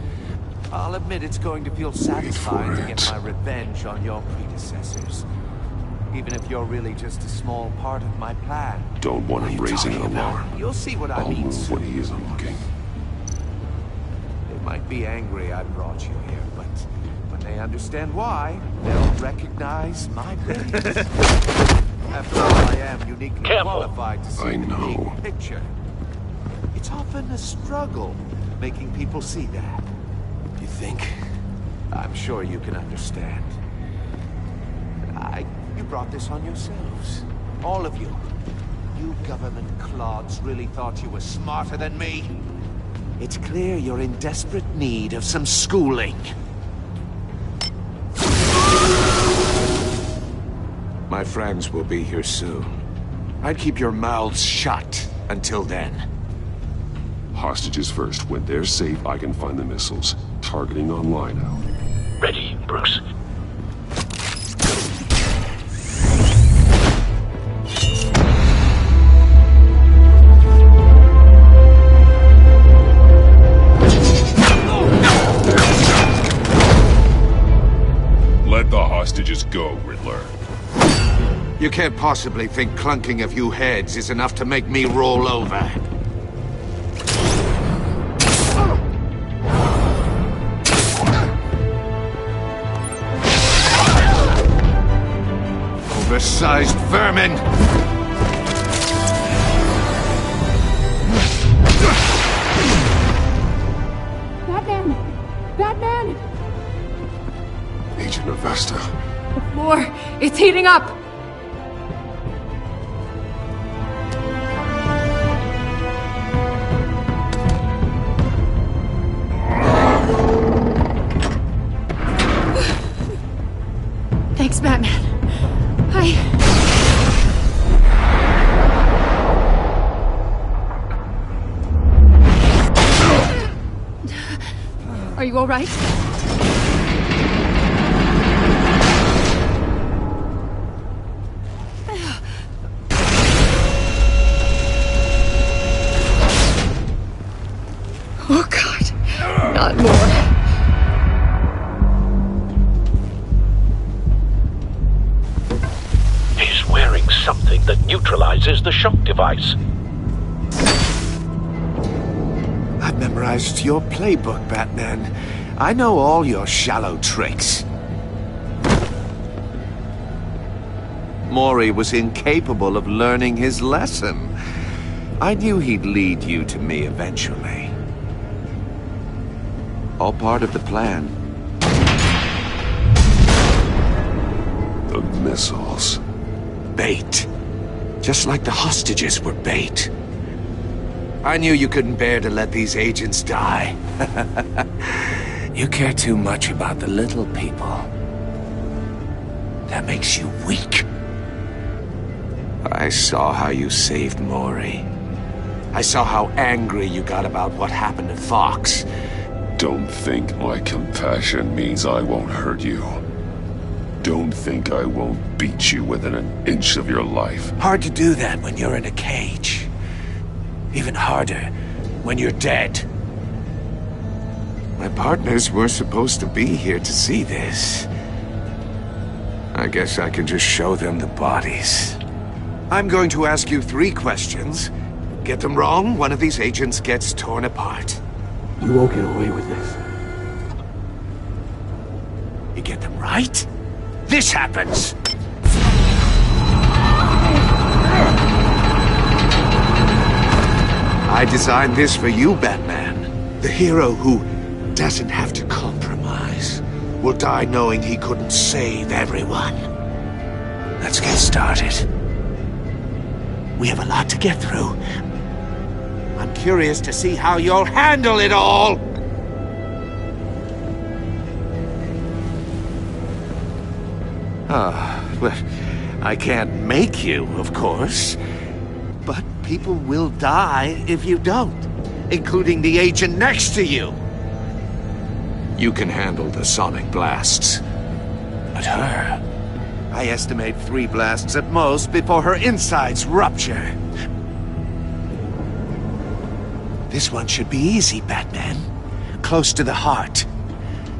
I'll admit it's going to feel satisfying to get my revenge on your predecessors. Even if you're really just a small part of my plan. Don't want him raising an alarm. You'll see what I I'll mean move soon. when he isn't looking. They might be angry I brought you here, but when they understand why, they'll recognize my brilliance. After all, I am uniquely qualified to see the big picture. It's often a struggle making people see that. You think? I'm sure you can understand. You brought this on yourselves. All of you. You government clods really thought you were smarter than me. It's clear you're in desperate need of some schooling. My friends will be here soon. I'd keep your mouths shut until then. Hostages first. When they're safe, I can find the missiles. Targeting online now. Ready, Bruce. Let the hostages go, Riddler. You can't possibly think clunking a few heads is enough to make me roll over. Oversized vermin! Batman! Batman! Agent Avesta. The floor, it's heating up! Thanks, Batman. Are you all right? neutralizes the shock device. I've memorized your playbook, Batman. I know all your shallow tricks. Mori was incapable of learning his lesson. I knew he'd lead you to me eventually. All part of the plan. The missiles. Bait. Just like the hostages were bait. I knew you couldn't bear to let these agents die. You care too much about the little people. That makes you weak. I saw how you saved Mori. I saw how angry you got about what happened to Fox. Don't think my compassion means I won't hurt you. Don't think I won't beat you within an inch of your life. Hard to do that when you're in a cage. Even harder when you're dead. My partners were supposed to be here to see this. I guess I can just show them the bodies. I'm going to ask you 3 questions. Get them wrong, one of these agents gets torn apart. You won't get away with this. You get them right, this happens! I designed this for you, Batman. The hero who doesn't have to compromise will die knowing he couldn't save everyone. Let's get started. We have a lot to get through. I'm curious to see how you'll handle it all! Well, I can't make you, of course. But people will die if you don't, including the agent next to you. You can handle the sonic blasts. But her, I estimate 3 blasts at most before her insides rupture. This one should be easy, Batman. Close to the heart.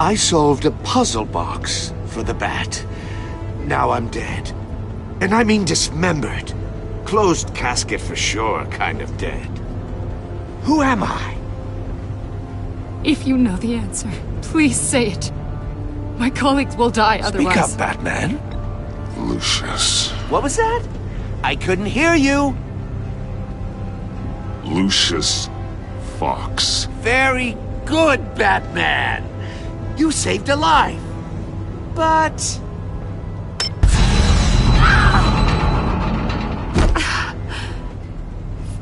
I solved a puzzle box for the Bat. Now I'm dead. And I mean dismembered. Closed casket for sure, kind of dead. Who am I? If you know the answer, please say it. My colleagues will die otherwise. Speak up, Batman. Lucius. What was that? I couldn't hear you. Lucius Fox. Very good, Batman. You saved a life. But...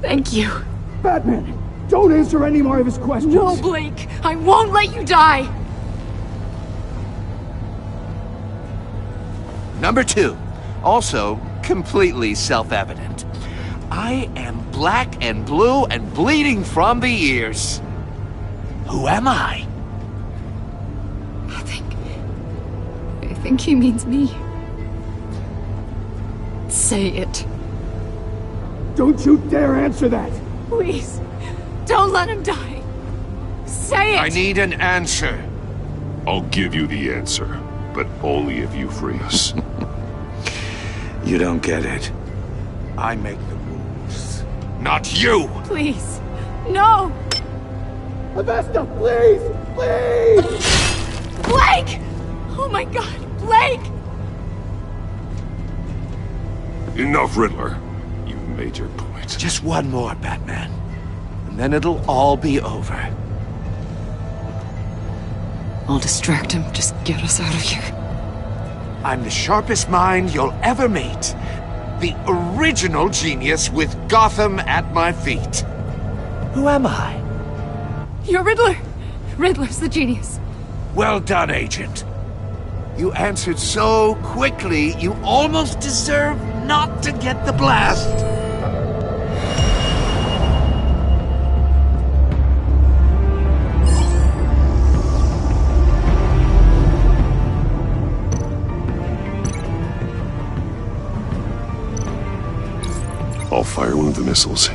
Thank you. Batman, don't answer any more of his questions. No, Blake. I won't let you die. Number 2. Also, completely self-evident. I am black and blue and bleeding from the ears. Who am I? I think he means me. Say it. Don't you dare answer that! Please, don't let him die. Say it! I need an answer. I'll give you the answer, but only if you free us. You don't get it. I make the rules, not you! Please, no! Avesta, please! Please! Blake! Oh my god, Blake! Enough, Riddler. You've made your point. Just one more, Batman. And then it'll all be over. I'll distract him. Just get us out of here. I'm the sharpest mind you'll ever meet. The original genius with Gotham at my feet. Who am I? You're Riddler. Riddler's the genius. Well done, Agent. You answered so quickly, you almost deserve not to get the blast. I'll fire one of the missiles.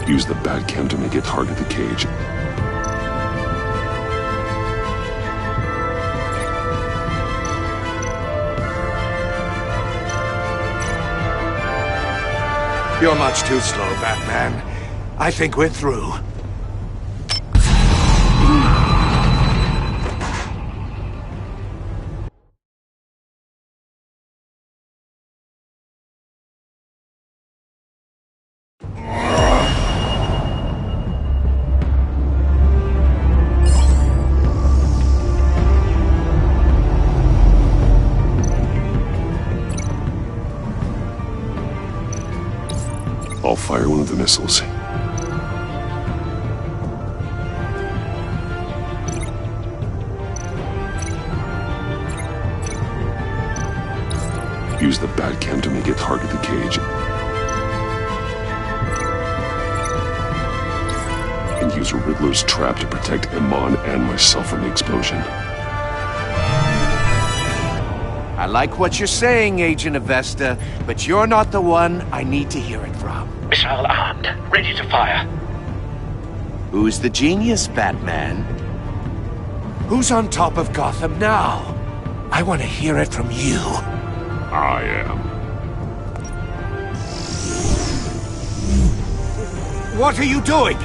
Use the Batcam to make it target the cage. You're much too slow, Batman. I think we're through. I'll fire one of the missiles. Use the Batcam to make it target the cage. And use Riddler's trap to protect Iman and myself from the explosion. I like what you're saying, Agent Avesta, but you're not the one I need to hear it from. Missile armed, ready to fire. Who's the genius, Batman? Who's on top of Gotham now? I want to hear it from you. I am. What are you doing?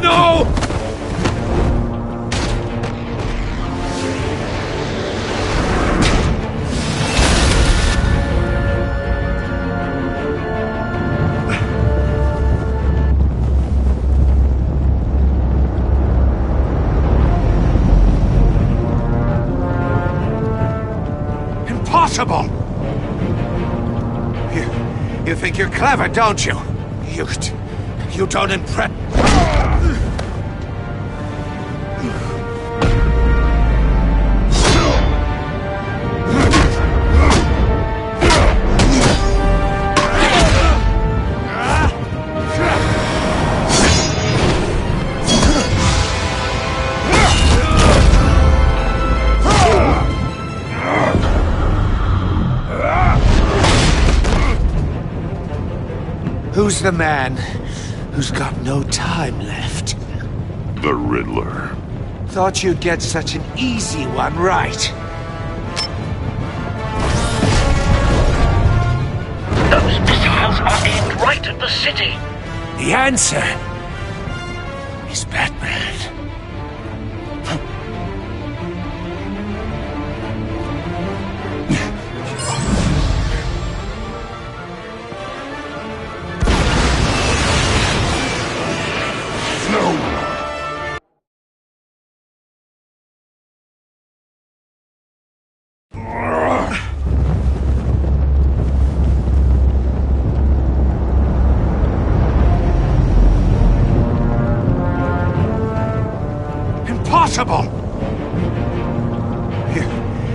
No! Impossible! You think you're clever, don't you? You don't impress... Who's the man who's got no time left? The Riddler. Thought you'd get such an easy one right. Those missiles are aimed right at the city. The answer is Batman. Impossible!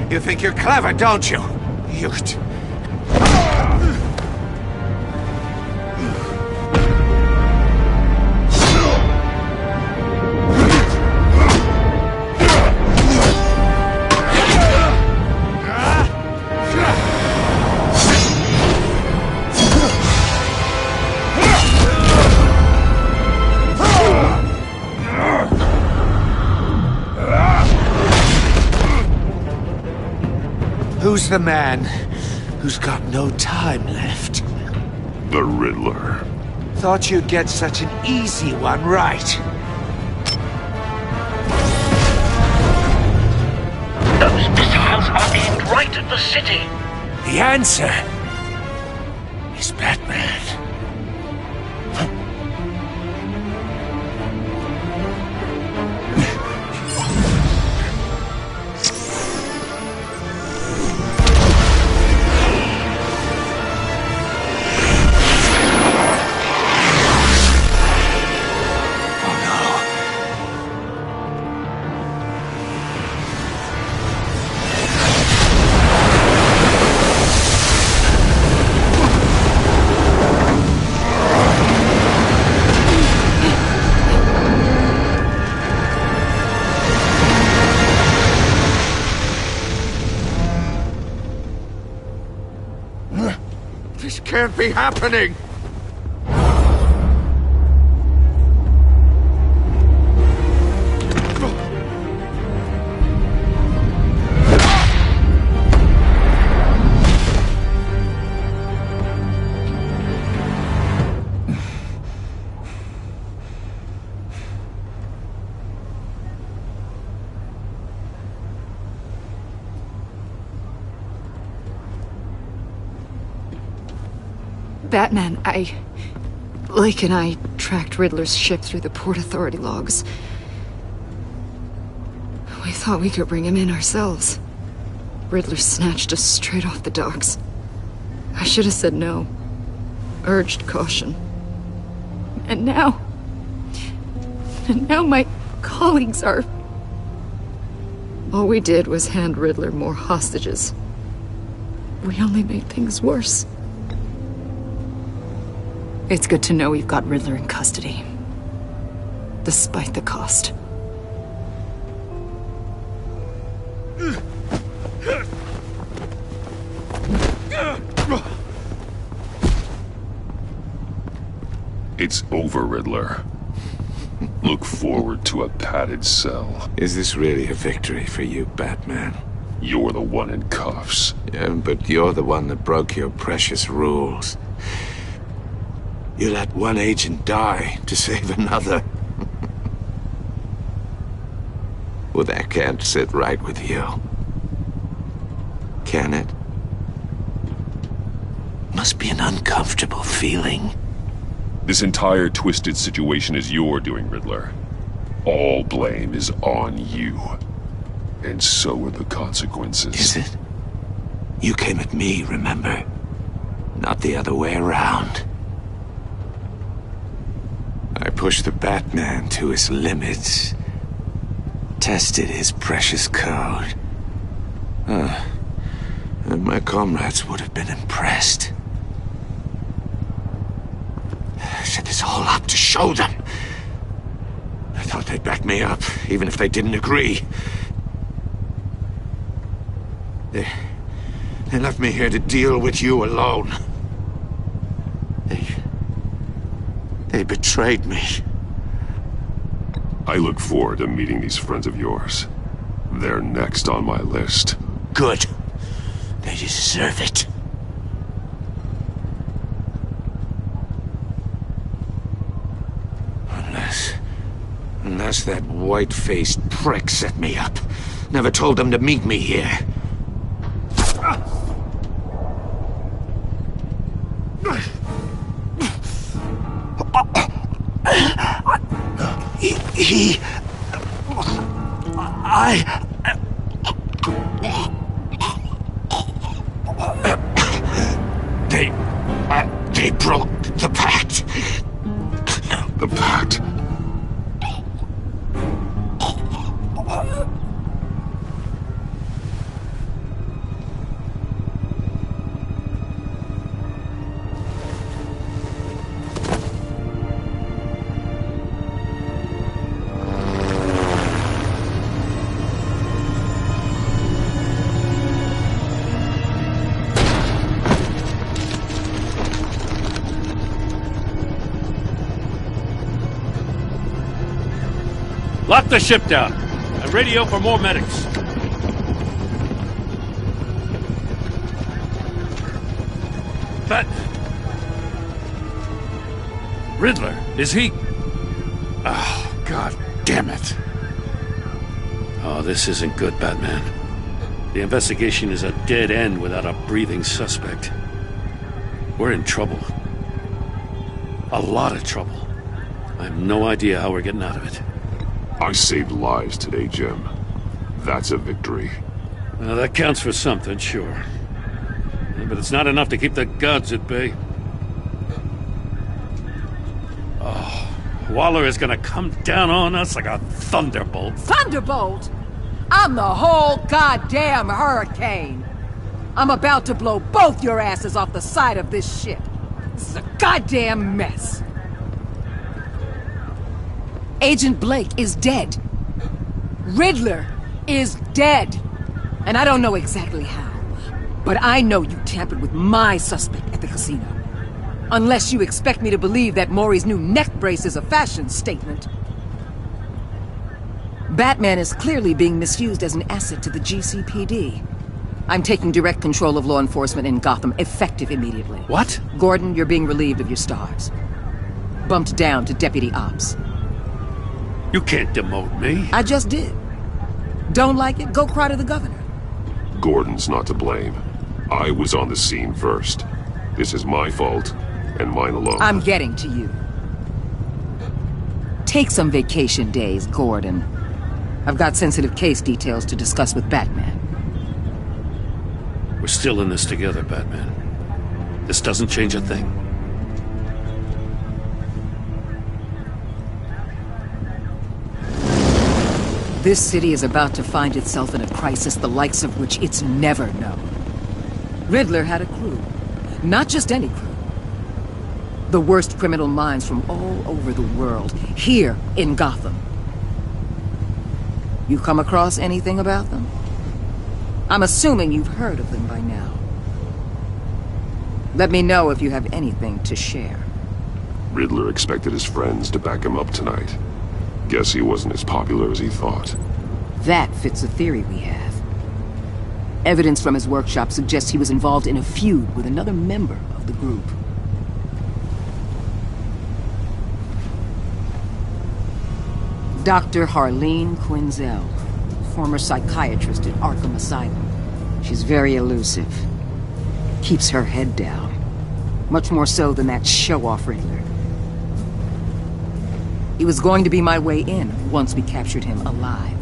You think you're clever, don't you? Who's the man who's got no time left? The Riddler. Thought you'd get such an easy one right. Those missiles are aimed right at the city. The answer is Batman. This can't be happening! Batman, Blake and I tracked Riddler's ship through the Port Authority logs. We thought we could bring him in ourselves. Riddler snatched us straight off the docks. I should have said no. Urged caution. And now my colleagues are... All we did was hand Riddler more hostages. We only made things worse. It's good to know we've got Riddler in custody. Despite the cost. It's over, Riddler. Look forward to a padded cell. Is this really a victory for you, Batman? You're the one in cuffs. Yeah, but you're the one that broke your precious rules. You let one agent die to save another. Well, that can't sit right with you. Can it? Must be an uncomfortable feeling. This entire twisted situation is your doing, Riddler. All blame is on you. And so are the consequences. Is it? You came at me, remember? Not the other way around. I pushed the Batman to his limits. Tested his precious code. And my comrades would have been impressed. I set this all up to show them. I thought they'd back me up, even if they didn't agree. They left me here to deal with you alone. They betrayed me. I look forward to meeting these friends of yours. They're next on my list. Good. They deserve it. Unless that white-faced prick set me up. Never told them to meet me here. They broke the pact. The pact? Lock the ship down and radio for more medics. But Riddler, is he? Oh, God damn it. Oh, this isn't good, Batman. The investigation is a dead end without a breathing suspect. We're in trouble. A lot of trouble. I have no idea how we're getting out of it. I saved lives today, Jim. That's a victory. Well, that counts for something, sure. But it's not enough to keep the gods at bay. Oh, Waller is gonna come down on us like a thunderbolt. Thunderbolt? I'm the whole goddamn hurricane. I'm about to blow both your asses off the side of this ship. This is a goddamn mess. Agent Blake is dead. Riddler is dead. And I don't know exactly how. But I know you tampered with my suspect at the casino. Unless you expect me to believe that Maury's new neck brace is a fashion statement. Batman is clearly being misused as an asset to the GCPD. I'm taking direct control of law enforcement in Gotham, effective immediately. What? Gordon, you're being relieved of your stars. Bumped down to Deputy Ops. You can't demote me. I just did. Don't like it? Go cry to the governor. Gordon's not to blame. I was on the scene first. This is my fault, and mine alone. I'm getting to you. Take some vacation days, Gordon. I've got sensitive case details to discuss with Batman. We're still in this together, Batman. This doesn't change a thing. This city is about to find itself in a crisis the likes of which it's never known. Riddler had a crew. Not just any crew. The worst criminal minds from all over the world, here in Gotham. You come across anything about them? I'm assuming you've heard of them by now. Let me know if you have anything to share. Riddler expected his friends to back him up tonight. Guess he wasn't as popular as he thought. That fits a theory we have. Evidence from his workshop suggests he was involved in a feud with another member of the group. Dr. Harleen Quinzel, former psychiatrist at Arkham Asylum. She's very elusive. Keeps her head down. Much more so than that show-off Riddler. He was going to be my way in once we captured him alive.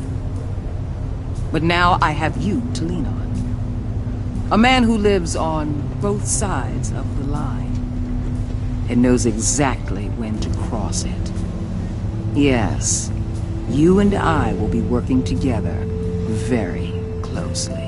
But now I have you to lean on. A man who lives on both sides of the line and knows exactly when to cross it. Yes, you and I will be working together very closely.